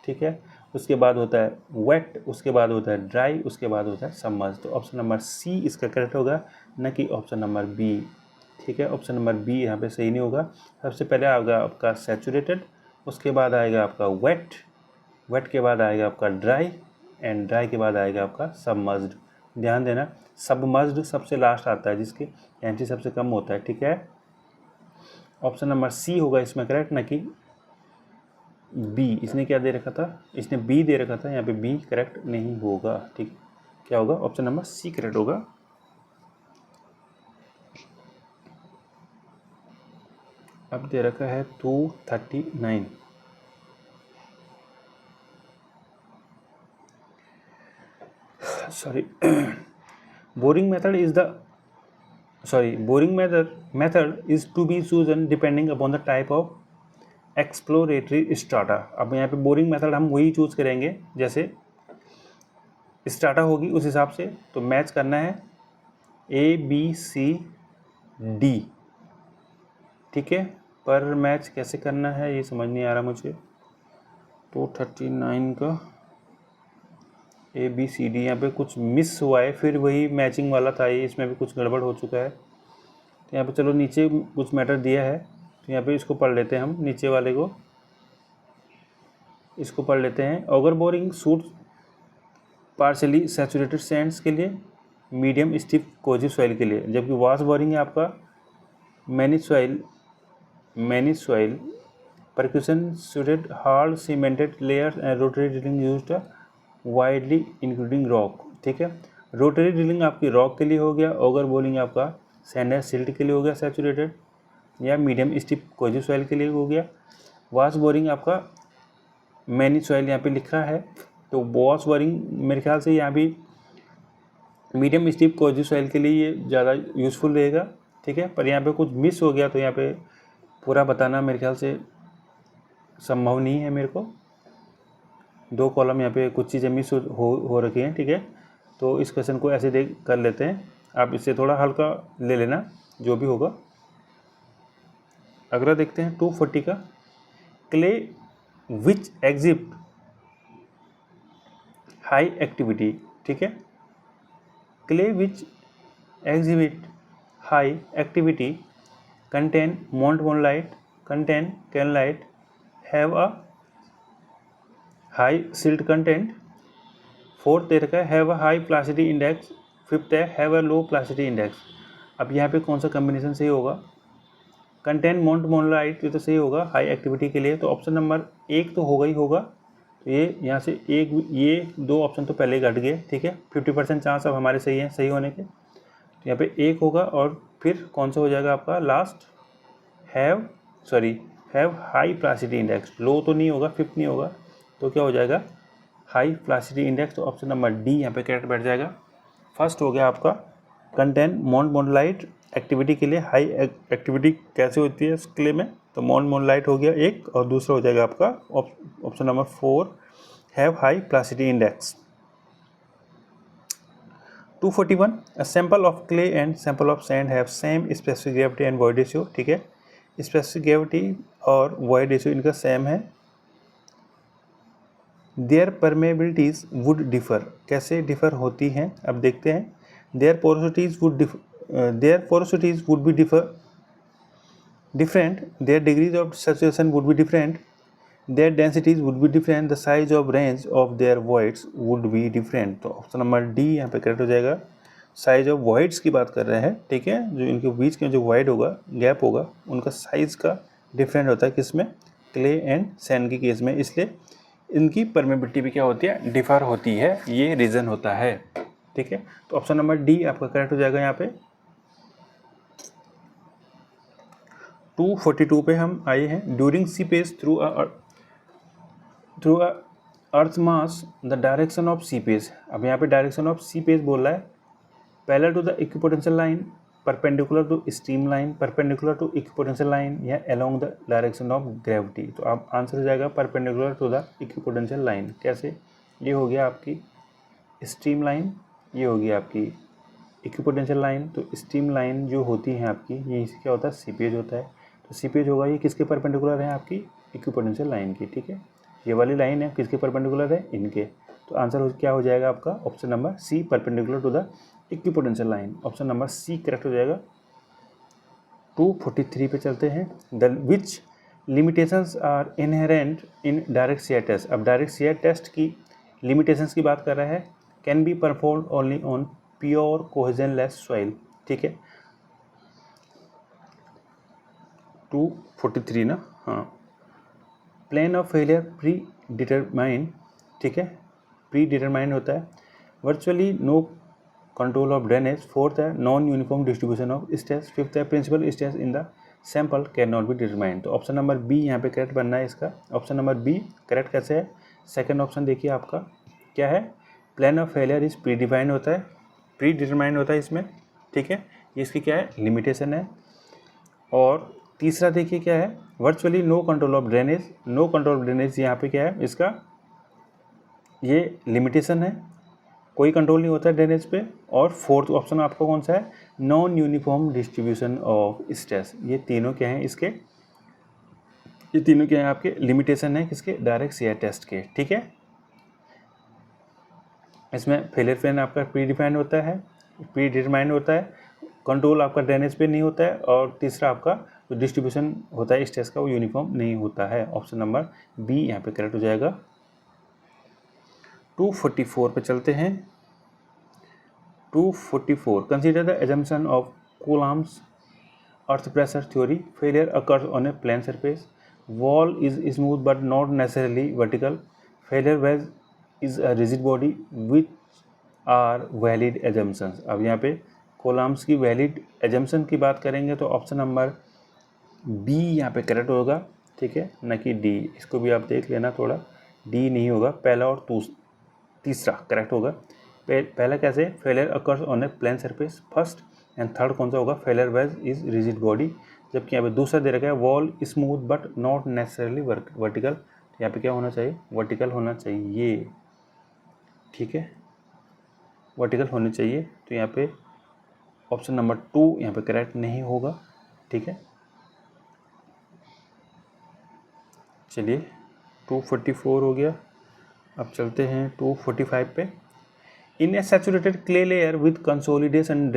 ठीक है। उसके बाद होता है वेट, उसके बाद होता है ड्राई, उसके बाद होता है सबमर्ज। तो ऑप्शन नंबर सी इसका करेक्ट होगा, न कि ऑप्शन नंबर बी, ठीक है। ऑप्शन नंबर बी यहाँ पे सही नहीं होगा। सबसे पहले आएगा आपका सैचुरेटेड, उसके बाद आएगा आपका वेट, वेट के बाद आएगा आपका ड्राई, एंड ड्राई के बाद आएगा आपका सबमर्ज्ड। ध्यान देना, सबमर्ज्ड सबसे लास्ट आता है, जिसकी एंट्री सबसे कम होता है, ठीक है। ऑप्शन नंबर सी होगा इसमें करेक्ट, ना कि बी। इसने क्या दे रखा था, इसने बी दे रखा था, यहाँ पे बी करेक्ट नहीं होगा, ठीक। क्या होगा, ऑप्शन नंबर सी करेक्ट होगा। अब दे रखा है 239। Sorry, boring method is to be chosen depending upon the type of exploratory strata। अब यहाँ पे बोरिंग मेथड हम वही चूज करेंगे जैसे स्टार्टा होगी उस हिसाब से, तो मैच करना है ABCD, ठीक है। पर मैच कैसे करना है ये समझ नहीं आ रहा मुझे। 239 का ABCD यहाँ पे कुछ मिस हुआ है, फिर वही मैचिंग वाला था ये, इसमें भी कुछ गड़बड़ हो चुका है। तो यहाँ पे चलो नीचे कुछ मैटर दिया है, तो यहाँ पे इसको पढ़ लेते हैं हम, नीचे वाले को इसको पढ़ लेते हैं। Auger boring suit partially saturated Sands के लिए, मीडियम स्टिफ कोजी सॉइल के लिए, जबकि वाश बोरिंग है आपका many soil percussion suited hard cemented layers and rotary drilling used widely including rock, ठीक है। रोटरी ड्रिलिंग आपकी रॉक के लिए हो गया, ऑगर बोरिंग आपका सैंड एंड सिल्ट के लिए हो गया सैचुरेटेड या मीडियम स्टिफ कोजी सॉइल के लिए हो गया। वाश बोरिंग आपका मैनी सॉइल यहाँ पे लिख रहा है, तो वॉश बोरिंग मेरे ख्याल से यहाँ भी मीडियम स्टिफ कोजी सॉइल के लिए ये ज़्यादा यूज़फुल रहेगा, ठीक है। पर यहाँ पे कुछ मिस हो गया, तो यहाँ पे पूरा बताना मेरे ख्याल से संभव नहीं है मेरे को। 2 कॉलम यहाँ पे कुछ चीज़ें मिस हो रखी हैं, ठीक है। तो इस क्वेश्चन को ऐसे देख कर लेते हैं, आप इससे थोड़ा हल्का ले लेना जो भी होगा। अगला देखते हैं 240 का, clay which exhibit high activity, ठीक है। Clay which exhibit high activity contain montmorillonite, contain kaolinite, have a high silt content. 4th दे रखा है have a high plasticity index. 5th है हैव अ लो प्लासिटी इंडेक्स। अब यहाँ पे कौन सा कम्बिनेशन सही होगा, कंटेन मोंटमोनलाइट ये तो सही होगा हाई एक्टिविटी के लिए, तो ऑप्शन नंबर 1 तो होगा ही होगा। तो ये यहाँ से ये 2 ऑप्शन तो पहले ही घट गए, ठीक है। 50% चांस अब हमारे सही हैं सही होने के, तो यहाँ पे 1 होगा। और फिर कौन सा हो जाएगा आपका last, have high plasticity index. लो तो नहीं होगा, 5th नहीं होगा, तो क्या हो जाएगा हाई प्लासिटी इंडेक्स। तो ऑप्शन नंबर डी यहाँ पे करेक्ट बैठ जाएगा। फर्स्ट हो गया आपका कंटेन मोंटमोनलाइट एक्टिविटी के लिए हाई एक्टिविटी कैसे होती है क्ले में, तो मोंटमोनलाइट हो गया एक, और दूसरा हो जाएगा आपका option number 4 have high plasticity index. 241 a sample of clay and sample of sand have same specific gravity and void ratio, ठीक है। स्पेसिफिक ग्रेविटी और वॉइड रेशियो इनका सेम है। देयर परमेबिलिटीज वुड डिफर, कैसे डिफर होती हैं अब देखते हैं। Their porosities would be different, their degrees of saturation would be different, their densities would be different, the size of range of their voids would be different. तो option number D यहाँ पे correct हो जाएगा। Size of voids की बात कर रहे हैं, ठीक है। जो इनके बीच में जो वॉइड होगा, गैप होगा, उनका साइज का डिफरेंट होता है किसमें, क्ले एंड सैंड के केस में, इसलिए इनकी परमेबिलिटी भी क्या होती है, डिफर होती है, ये रीज़न होता है, ठीक है। तो ऑप्शन नंबर डी आपका करेक्ट हो जाएगा यहाँ पे। 242 पे हम आए हैं, during seepage through earth mass the direction of seepage. अब यहाँ पे डायरेक्शन ऑफ सीपेज बोल रहा है, parallel to the equipotential line, perpendicular to stream line, perpendicular to equipotential line, या along the direction of gravity. तो अब आंसर हो जाएगा perpendicular to the equipotential line. कैसे, ये हो गया आपकी स्ट्रीम लाइन, ये होगी आपकी इक्विपोटेंशियल लाइन। तो स्ट्रीम लाइन जो होती है आपकी, ये क्या होता है, सीपेज होता है। तो सीपेज होगा ये किसके परपेंडिकुलर है, आपकी इक्विपोटेंशियल लाइन की, ठीक है। ये वाली लाइन है किसके परपेंडिकुलर है, इनके। तो आंसर क्या हो जाएगा आपका option number C, perpendicular to the equipotential line. Option number C correct हो जाएगा। 243 पे चलते हैं। The which limitations are inherent in direct shear test. अब डायरेक्ट शेयर टेस्ट की लिमिटेशंस की बात कर रहा है। Can be perform only on pure cohesionless soil. ठीक है, 243 ना, हाँ। Plane of failure predetermine, ठीक है, प्री डिटरमाइन होता है। Virtually no control of drainage. Fourth है non uniform distribution of stress. Fifth है principal stress in the sample can not be determine. तो ऑप्शन नंबर बी यहाँ पे correct बनना है इसका। ऑप्शन नंबर बी करेक्ट कैसे है? सेकंड ऑप्शन देखिए आपका क्या है, plan of failure is pre defined होता है, प्री डिटरमाइंड होता है इसमें। ठीक है, ये इसकी क्या है, लिमिटेशन है। और तीसरा देखिए क्या है, virtually no control of drainage. No control of drainage यहाँ पे क्या है इसका, ये लिमिटेशन है, कोई कंट्रोल नहीं होता है ड्रेनेज पे। और फोर्थ ऑप्शन आपका कौन सा है, non uniform distribution of stress. ये तीनों क्या हैं इसके, ये तीनों क्या हैं आपके लिमिटेशन है किसके, डायरेक्ट शेयर टेस्ट के। ठीक है, इसमें फेलियर प्लान आपका प्री डिफाइंड होता है, प्री डिटरमाइंड होता है, कंट्रोल आपका ड्रेनेज पे नहीं होता है, और तीसरा आपका जो डिस्ट्रीब्यूशन होता है स्ट्रेस का वो यूनिफॉर्म नहीं होता है। ऑप्शन नंबर बी यहाँ पे करेक्ट हो जाएगा। 244 पे चलते हैं। 244 consider the assumption of Coulomb's earth pressure theory. Failure occurs on a plane surface. Wall is smooth but not necessarily vertical. Failure wedge is a rigid body. Which are valid assumptions? अब यहाँ पे Coulomb's की valid assumption की बात करेंगे तो option number B यहाँ पे करेक्ट होगा। ठीक है, न कि डी। इसको भी आप देख लेना थोड़ा, डी नहीं होगा, पहला और तीसरा करेक्ट होगा। पहला कैसे, failure occurs on a plane surface first, and third कौन सा होगा, failure wedge is rigid body. जबकि यहाँ पे दूसरा दे रखा है wall smooth but not necessarily vertical. यहाँ पे क्या होना चाहिए, वर्टिकल होना चाहिए। ठीक है, वर्टिकल होनी चाहिए। तो यहाँ पे ऑप्शन नंबर 2 यहाँ पे करेक्ट नहीं होगा। ठीक है, चलिए 244 हो गया। अब चलते हैं 245 पे। In a saturated clay layer with consolidation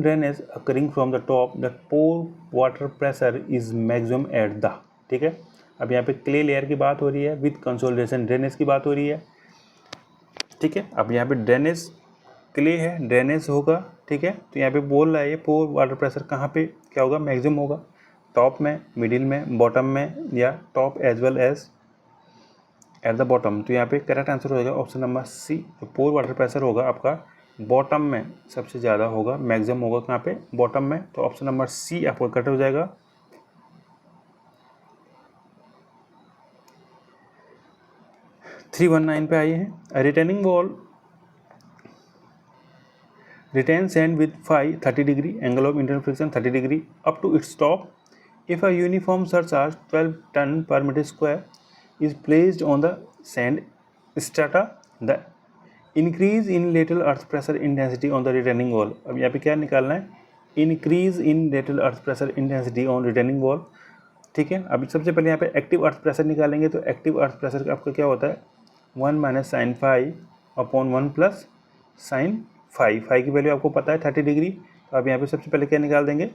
drainage occurring from the top, the pore water pressure is maximum at the. ठीक है, अब यहाँ पे क्ले लेयर की बात हो रही है, विथ कंसोलिडेशन ड्रेनेज की बात हो रही है। ठीक है, अब यहाँ पे ड्रेनेज क्ले है, ड्रेनेज होगा। ठीक है, तो यहाँ पे बोल रहा है ये पोर वाटर प्रेशर कहाँ पे क्या होगा, मैक्सिमम होगा, टॉप में, मिडिल में, बॉटम में, या top as well as at the bottom. तो यहाँ पे करेक्ट आंसर हो जाएगा ऑप्शन नंबर सी। जो पोर वाटर प्रेशर होगा आपका बॉटम में सबसे ज़्यादा होगा, मैक्सिमम होगा कहाँ पे, बॉटम में। तो ऑप्शन नंबर सी आपको करेक्ट हो जाएगा। थ्री 319 पे आइए हैं। Retaining wall retain sand with 30 degree angle of internal friction 30 degree up to its top. If a uniform surcharge 12 ton per metre square is placed on the sand strata, the increase in lateral earth pressure intensity on the retaining wall। अब यहाँ पे क्या निकालना है, increase in lateral earth pressure intensity on retaining wall। ठीक है, अभी सबसे पहले यहाँ पे एक्टिव अर्थ प्रेशर निकालेंगे। तो एक्टिव अर्थ प्रेशर आपका क्या होता है, 1 minus sine phi upon 1 plus sine phi. Phi की वैल्यू आपको पता है 30 डिग्री। तो अब यहाँ पे सबसे पहले क्या निकाल देंगे,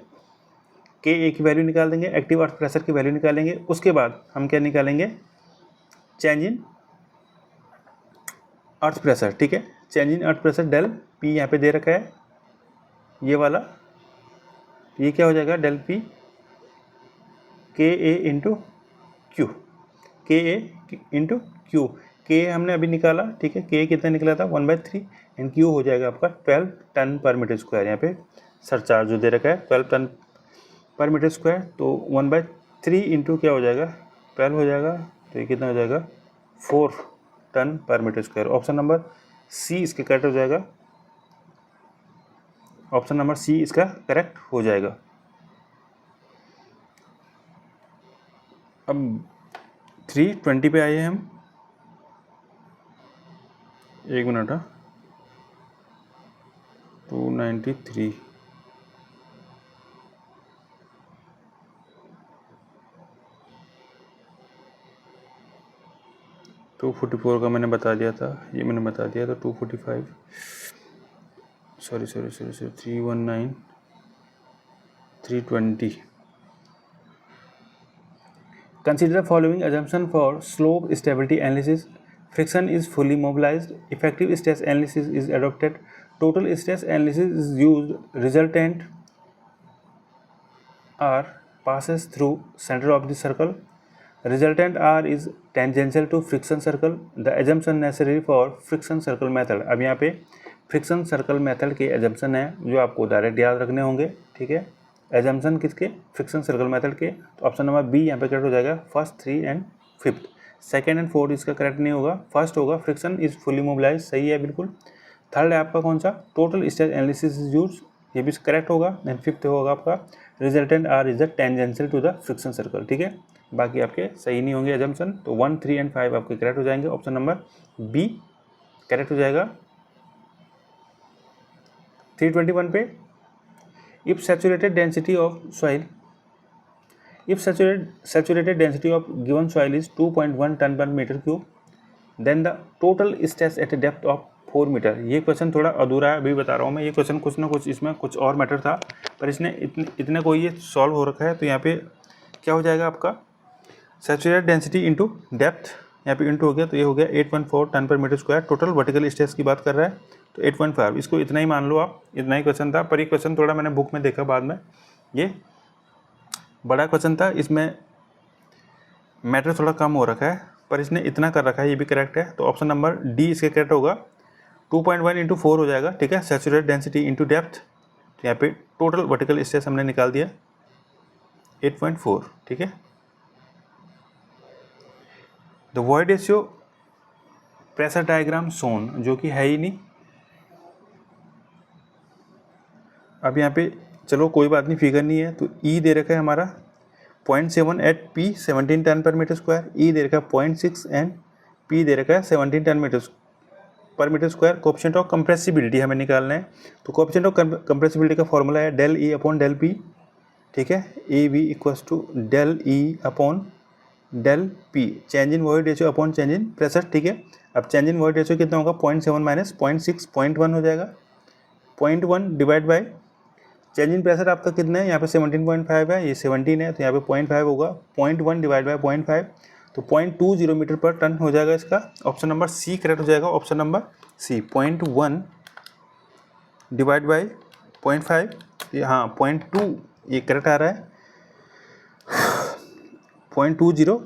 के ए की वैल्यू निकाल देंगे, एक्टिव अर्थ प्रेशर की वैल्यू निकालेंगे। उसके बाद हम क्या निकालेंगे, चेंज इन अर्थ प्रेशर। ठीक है, change in earth pressure del P यहाँ पे दे रखा है, ये वाला, ये क्या हो जाएगा, डेल पी के ए इंटू क्यू, के ए इंटू क्यू। के हमने अभी निकाला, ठीक है, के कितना निकला था 1/3, एंड क्यू हो जाएगा आपका 12 टन पर मीटर स्क्वायर। यहाँ पे सरचार्ज जो दे रखा है 12 टन पर मीटर स्क्वायर, तो 1/3 इंटू क्या हो जाएगा, 12 हो जाएगा। तो ये कितना हो जाएगा, 4 ton per metre square. Option number C इसके करेक्ट हो जाएगा। ऑप्शन नंबर सी इसका करेक्ट हो जाएगा। अब 320 पे आए हम, एक मिनट, 293 244 का मैंने बता दिया था, ये मैंने बता दिया था। 245 sorry 319 320. Consider the following assumption for slope stability analysis. Friction is fully mobilized. Effective stress analysis is adopted. Total stress analysis is used. Resultant R passes through center of the circle. Resultant R is tangential to friction circle. The assumption necessary for friction circle method. अब यहाँ पे friction circle method के assumption है जो आपको direct याद रखने होंगे, ठीक है। एजम्पशन किसके? फ्रिक्शन सर्कल मेथड के। तो ऑप्शन नंबर बी यहाँ पे करेक्ट हो जाएगा। फर्स्ट, 3 एंड 5, सेकेंड एंड 4 इसका करेक्ट नहीं होगा। फर्स्ट होगा फ्रिक्शन इज फुली मोबिलाइज, सही है बिल्कुल। थर्ड है आपका कौन सा? Total stress analysis is use, ये भी करेक्ट होगा। एंड फिफ्थ होगा आपका resultant R is the tangential to the friction circle, ठीक है। बाकी आपके सही नहीं होंगे एजम्पशन। तो 1, 3 एंड 5 आपके करेक्ट हो जाएंगे। ऑप्शन नंबर बी करेक्ट हो जाएगा। 321 पे, if saturated density of soil, if saturated density of given soil is 2.1 ton per meter cube, then the total stress at a depth of 4 metre. ये question थोड़ा अधूरा है, अभी बता रहा हूँ मैं। ये क्वेश्चन कुछ ना कुछ इसमें कुछ और मैटर था, पर इसने इतने को ये सॉल्व हो रखा है। तो यहाँ पे क्या हो जाएगा आपका? सैचुरेटेड डेंसिटी इंटू डेप्थ, यहाँ पे इंटू हो गया, तो ये हो गया 8.4 ton per metre square. Total vertical stress की बात कर रहा है, तो 8.5, इसको इतना ही मान लो आप। इतना ही क्वेश्चन था, पर ये क्वेश्चन थोड़ा मैंने बुक में देखा बाद में, ये बड़ा क्वेश्चन था, इसमें मैटर थोड़ा कम हो रखा है, पर इसने इतना कर रखा है, ये भी करेक्ट है। तो ऑप्शन नंबर डी इसके करेक्ट होगा। 2.1 इंटू 4 हो जाएगा, ठीक है। सैचुरेटेड डेंसिटी इंटू डेप्थ, तो यहाँ पे टोटल वर्टिकल स्ट्रेस हमने निकाल दिया 8.4, ठीक है। The void ratio pressure diagram shown, जो कि है ही नहीं। अब यहाँ पे चलो कोई बात नहीं, फिगर नहीं है, तो ई दे रखा है हमारा 0.7 eight P 17 ton per metre square, ई दे रखा है 0.6 एंड पी दे रखा है 17 ton per metre square. Coefficient of compressibility हमें निकालना है, तो कोएफिशिएंट ऑफ कंप्रेसिबिलिटी का फॉर्मूला है del e upon del P, ठीक है। A v equals to del e upon del P, change in void ratio upon change in pressure, ठीक है। अब चेंज इन वॉइड रेशियो कितना होगा? 0.7 माइनस 0.6, 0.1 हो जाएगा। 0.1 divide by change in pressure आपका कितना है? यहाँ पे 17.5 है, ये 17 है, तो यहाँ पे 0.5 होगा। 0.1 डिवाइड बाई 0.5, तो 0.20 मीटर पर टन हो जाएगा इसका। ऑप्शन नंबर सी करेक्ट हो जाएगा। Option number C 0.1 divide by 0.5, ये हाँ 0.2 ये करेक्ट आ रहा है, 0.20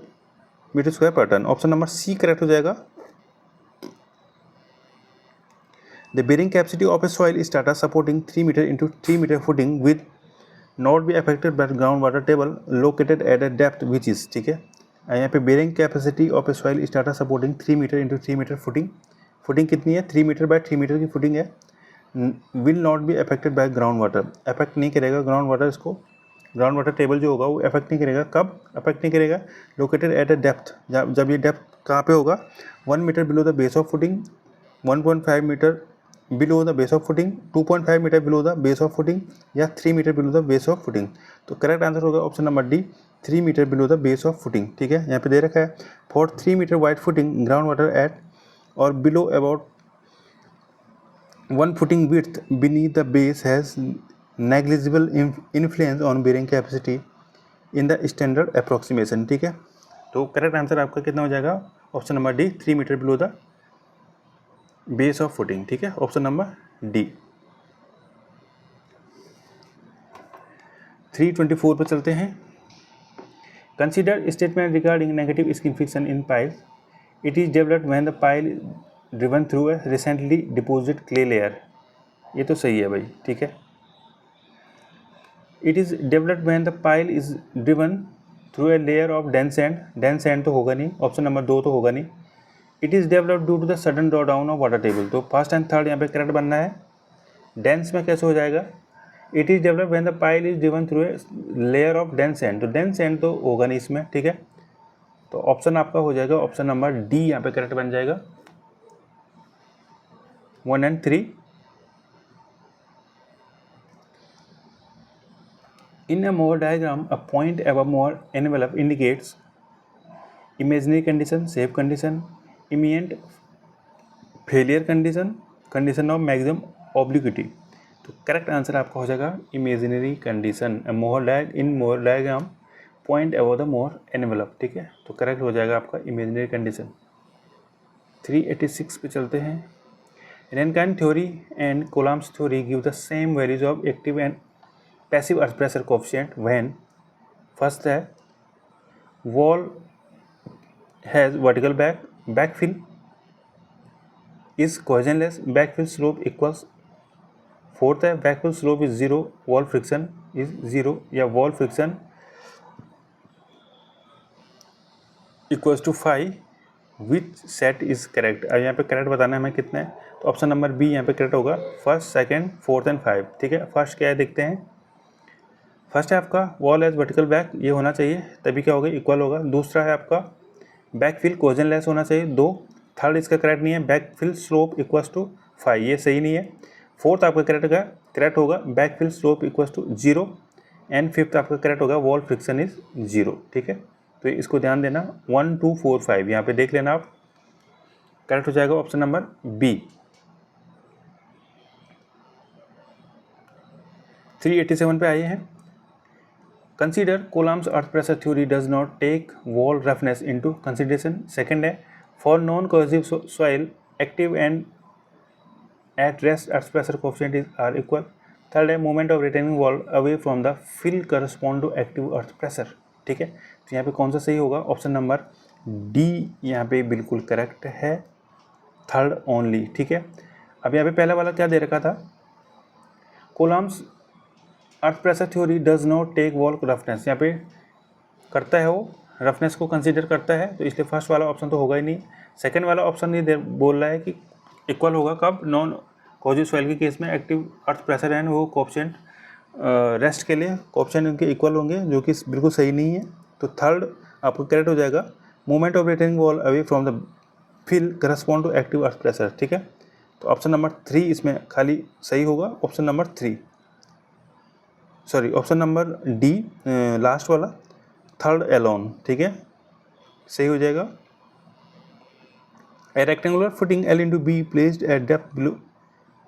metre square per ton. Option number C correct हो जाएगा। The bearing capacity of a soil strata supporting 3 meter into 3 meter footing will not be affected by groundwater table located at a depth which is, ठीक है। यहाँ पे bearing capacity of a soil strata supporting 3 meter into 3 meter footing कितनी है? 3 metre by 3 metre की footing है। will not be affected by groundwater, affect नहीं करेगा ग्राउंड वाटर, इसको ग्राउंड वाटर टेबल जो होगा वो अफेक्ट नहीं करेगा। कब अफेक्ट नहीं करेगा? लोकेटेड एट अ डेप्थ, जब ये डेप्थ कहाँ पे होगा? 1 metre below the base of footing, 1.5 metre below the base of footing, 2.5 metre below the base of footing, या 3 metre below the base of footing. तो करेक्ट आंसर होगा option number D, 3 metre below the base of footing, ठीक है। यहाँ पे दे रखा है for 3 metre wide footing ground water at और below about 1 footing width beneath the base has negligible influence on bearing capacity in the standard approximation, ठीक है। तो करेक्ट आंसर आपका कितना हो जाएगा? Option number D, 3 metre below the base of footing, ठीक है। Option number D. 324 पर चलते हैं। Consider statement regarding negative skin friction in pile. It is developed when the pile driven through a recently deposit clay layer. ये तो सही है भाई, ठीक है। It is developed when the pile is driven through a layer of dense sand, dense sand तो होगा नहीं, ऑप्शन नंबर 2 तो होगा नहीं। It is developed due to the sudden draw down of water table, तो फर्स्ट एंड थर्ड यहाँ पे correct बनना है। डेंस में कैसे हो जाएगा? It is developed when the pile is driven through a layer of dense sand, तो डेंस सैंड तो होगा नहीं इसमें, ठीक है। तो ऑप्शन आपका हो जाएगा ऑप्शन नंबर डी, यहाँ पे करेक्ट बन जाएगा 1 and 3। In a Moore diagram, a point above Moore envelope indicates imaginary condition, safe condition, imminent failure condition, condition of maximum obliquity। तो करेक्ट आंसर आपका हो जाएगा इमेजिनरी कंडीशन। मोहर डायग्राम पॉइंट अबव द मोहर envelope, ठीक है। तो correct हो जाएगा आपका इमेजिनरी कंडीशन। 386 पे चलते हैं। Rankine theory and Coulomb's theory give the same values of active and passive earth pressure coefficient when first है wall has vertical backfill is cohesionless, backfill slope equals, fourth है backfill slope is 0, wall friction is 0 या wall friction equals to 5, which set is correct. अब यहाँ पे correct बताना है हमें कितना है, तो ऑप्शन नंबर बी यहाँ पे करेक्ट होगा, फर्स्ट, सेकंड, फोर्थ एंड 5, ठीक है। फर्स्ट क्या है देखते हैं। फर्स्ट है आपका वॉल एज वर्टिकल बैक, ये होना चाहिए तभी क्या होगा, इक्वल होगा। दूसरा है आपका बैकफिल कोजनलेस होना चाहिए 2। थर्ड इसका करेक्ट नहीं है, बैकफिल स्लोप इक्वल्स टू 5, ये सही नहीं है। फोर्थ आपका करेक्ट होगा backfill slope equals to 0 and fifth आपका करेक्ट होगा वॉल फ्रिक्शन इज 0, ठीक है। तो इसको ध्यान देना, 1 2 4 5 यहाँ पे देख लेना आप, करेक्ट हो जाएगा ऑप्शन नंबर बी। 387 पे आए हैं। Consider Coulomb's earth pressure theory does not take wall roughness into consideration. Second है for non cohesive soil active and at rest earth pressure coefficient is are equal. Third है moment of retaining wall away from the fill correspond to active earth pressure, ठीक है। तो यहाँ पे कौन सा सही होगा, ऑप्शन नंबर डी यहाँ पे बिल्कुल करेक्ट है, थर्ड ओनली, ठीक है। अब यहाँ पे पहला वाला क्या दे रखा था, Coulomb's earth pressure theory does not take wall roughness, यहाँ पे करता है वो रफनेस को कंसीडर करता है, तो इसलिए फर्स्ट वाला ऑप्शन तो होगा ही नहीं। सेकंड वाला ऑप्शन ये बोल रहा है कि इक्वल होगा कब, नॉन कोहेसिव सॉइल के केस में एक्टिव अर्थ प्रेशर एंड वो कोएफिशिएंट रेस्ट के लिए कोएफिशिएंट उनके इक्वल होंगे, जो कि बिल्कुल सही नहीं है। तो थर्ड आपको करेक्ट हो जाएगा, movement of retaining wall away from the fill correspond to active earth pressure, ठीक है। तो ऑप्शन नंबर 3 इसमें खाली सही होगा, option number 3, sorry option number D last वाला, थर्ड एलोन, ठीक है, सही हो जाएगा। ए rectangular footing L into B placed at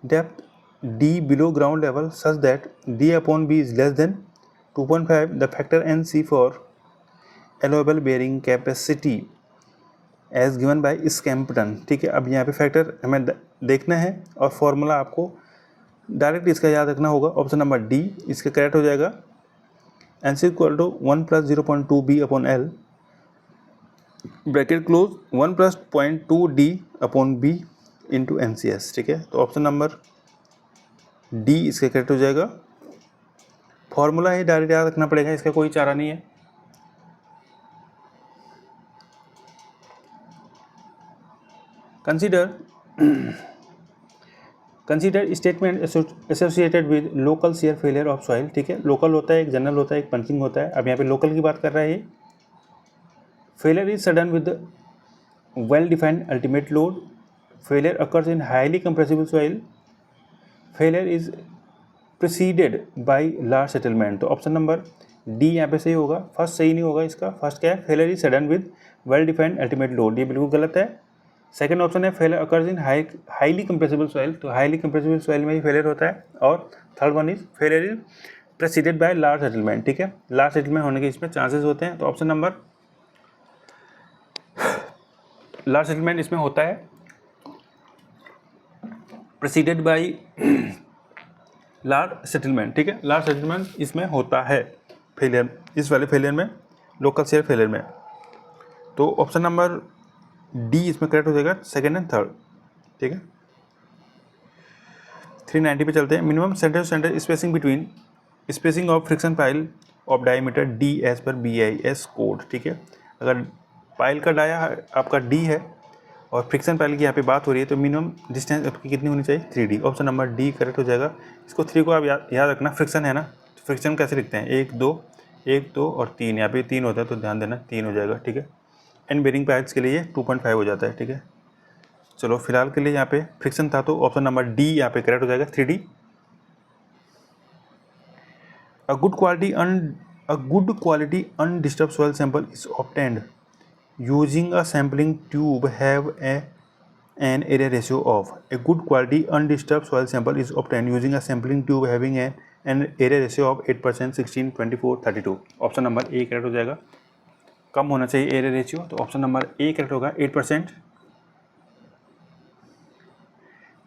depth D below ground level such that D upon B is less than 2.5, the factor NC for allowable bearing capacity as given by Skempton, ठीक है। अब यहाँ पे factor हमें देखना है और formula आपको डायरेक्ट इसका याद रखना होगा, ऑप्शन नंबर डी इसका करेक्ट हो जाएगा। NC equal to 1 + 0.2 B upon L bracket close 1 + 0.2 D upon B into NCS, ठीक है। तो ऑप्शन नंबर डी इसका करेक्ट हो जाएगा। फॉर्मूला ही डायरेक्ट याद रखना पड़ेगा, इसका कोई चारा नहीं है। Consider statement associated with local share failure of soil, ठीक है। लोकल होता है, एक जनरल होता है, एक पंचिंग होता है। अब यहाँ पे लोकल की बात कर रहा है ये। Failure is sudden with well defined ultimate load, failure occurs in highly compressible soil, failure is preceded by large settlement. तो ऑप्शन नंबर डी यहाँ पे सही होगा, फर्स्ट सही नहीं होगा इसका। फर्स्ट क्या है, failure is sudden with well defined ultimate load, ये बिल्कुल गलत है। सेकंड ऑप्शन है failure occurs in highly compressible soil, तो हाईली कंप्रेसिबल सॉइल में ही फेलियर होता है। और third one is failure is preceded by large settlement, ठीक है। लार्ज सेटलमेंट होने के इसमें चांसेस होते हैं, तो ऑप्शन नंबर लार्ज सेटलमेंट इसमें होता है, प्रेसीडेड बाय लार्ज सेटलमेंट, ठीक है। लार्ज सेटलमेंट इसमें होता है फेलियर, इस वाले फेलियर में, लोकल शेयर फेलियर में। तो ऑप्शन नंबर डी इसमें करेक्ट हो जाएगा, सेकंड एंड थर्ड, ठीक है। 390 पे चलते हैं। Minimum centre to centre spacing between spacing of friction pile of diameter D as per BIS code, ठीक है। अगर पाइल का डाया आपका डी है और फ्रिक्शन पाइल की यहाँ पे बात हो रही है, तो मिनिमम डिस्टेंस आपकी कितनी होनी चाहिए, 3D। Option number D correct हो जाएगा। इसको 3 को आप याद रखना, फ्रिक्शन है ना, तो फ्रिक्शन कैसे लिखते हैं, 1 2 और 3, यहाँ पे 3 होता है, तो ध्यान देना 3 हो जाएगा, ठीक है। एंड बेरिंग पाइप्स के लिए 2.5 हो जाता है, ठीक है। चलो फिलहाल के लिए यहाँ पे फ्रिक्शन था, तो ऑप्शन नंबर डी यहाँ पे करेक्ट हो जाएगा, 3D। A good quality undisturbed soil sample is obtained using a sampling tube have a an area ratio of a good quality undisturbed soil sample is obtained using a sampling tube having an area ratio of 8%, 16, 24, 32. Option number A correct हो जाएगा। कम होना चाहिए area ratio, तो option number A correct होगा 8%।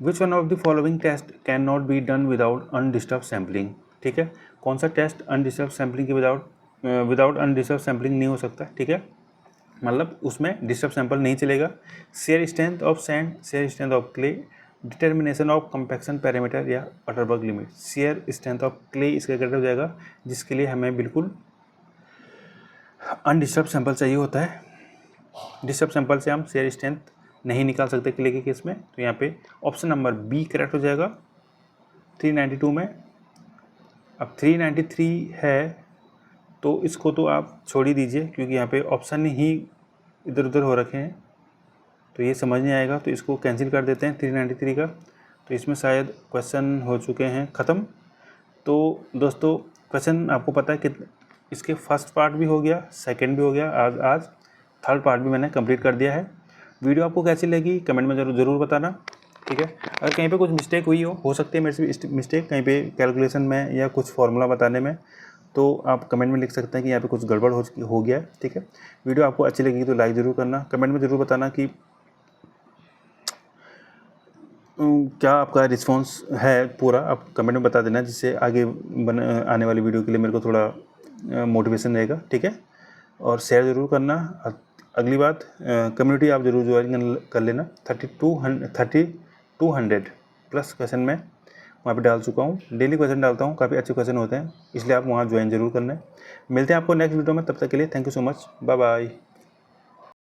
Which one of the following test can not be done without undisturb sampling. ठीक है, कौन सा टेस्ट अनडिस्टर्ब सैम्पलिंग के विदाउट अनडिस्टर्ब सैम्पलिंग नहीं हो सकता। ठीक है, मतलब उसमें डिस्टर्ब सैंपल नहीं चलेगा। Shear strength of sand, shear strength of clay, determination of compaction parameter या Atterberg limit. Shear strength of clay इसका करेक्ट हो जाएगा, जिसके लिए हमें बिल्कुल अनडिस्टर्ब सैंपल चाहिए होता है। डिस्टर्ब सैंपल से हम शेयर स्ट्रेंथ नहीं निकाल सकते क्ले के केस में, तो यहाँ पे ऑप्शन नंबर बी करेक्ट हो जाएगा 392 में। अब 393 है तो इसको तो आप छोड़ ही दीजिए, क्योंकि यहाँ पे ऑप्शन ही इधर उधर हो रखे हैं तो ये समझ नहीं आएगा, तो इसको कैंसिल कर देते हैं 393 का। तो इसमें शायद क्वेश्चन हो चुके हैं ख़त्म। तो दोस्तों क्वेश्चन आपको पता है कि इसके फर्स्ट पार्ट भी हो गया, सेकंड भी हो गया, आज थर्ड पार्ट भी मैंने कंप्लीट कर दिया है। वीडियो आपको कैसी लगी कमेंट में ज़रूर बताना। ठीक है, अगर कहीं पे कुछ मिस्टेक हुई हो सकती है मेरे से मिस्टेक कहीं पे कैलकुलेशन में या कुछ फार्मूला बताने में, तो आप कमेंट में लिख सकते हैं कि यहाँ पे कुछ गड़बड़ हो गया है। ठीक है, वीडियो आपको अच्छी लगेगी तो लाइक ज़रूर करना, कमेंट में ज़रूर बताना कि क्या आपका रिस्पॉन्स है पूरा, आप कमेंट में बता देना, जिससे आगे आने वाली वीडियो के लिए मेरे को थोड़ा मोटिवेशन रहेगा। ठीक है, और शेयर ज़रूर करना। अगली बात, कम्युनिटी आप ज़रूर ज्वाइन कर लेना। 3200 प्लस क्वेश्चन मैं वहाँ पे डाल चुका हूँ, डेली क्वेश्चन डालता हूँ, काफ़ी अच्छे क्वेश्चन होते हैं, इसलिए आप वहाँ ज्वाइन ज़रूर करना है। मिलते हैं आपको नेक्स्ट वीडियो में, तब तक के लिए thank you so much, bye bye.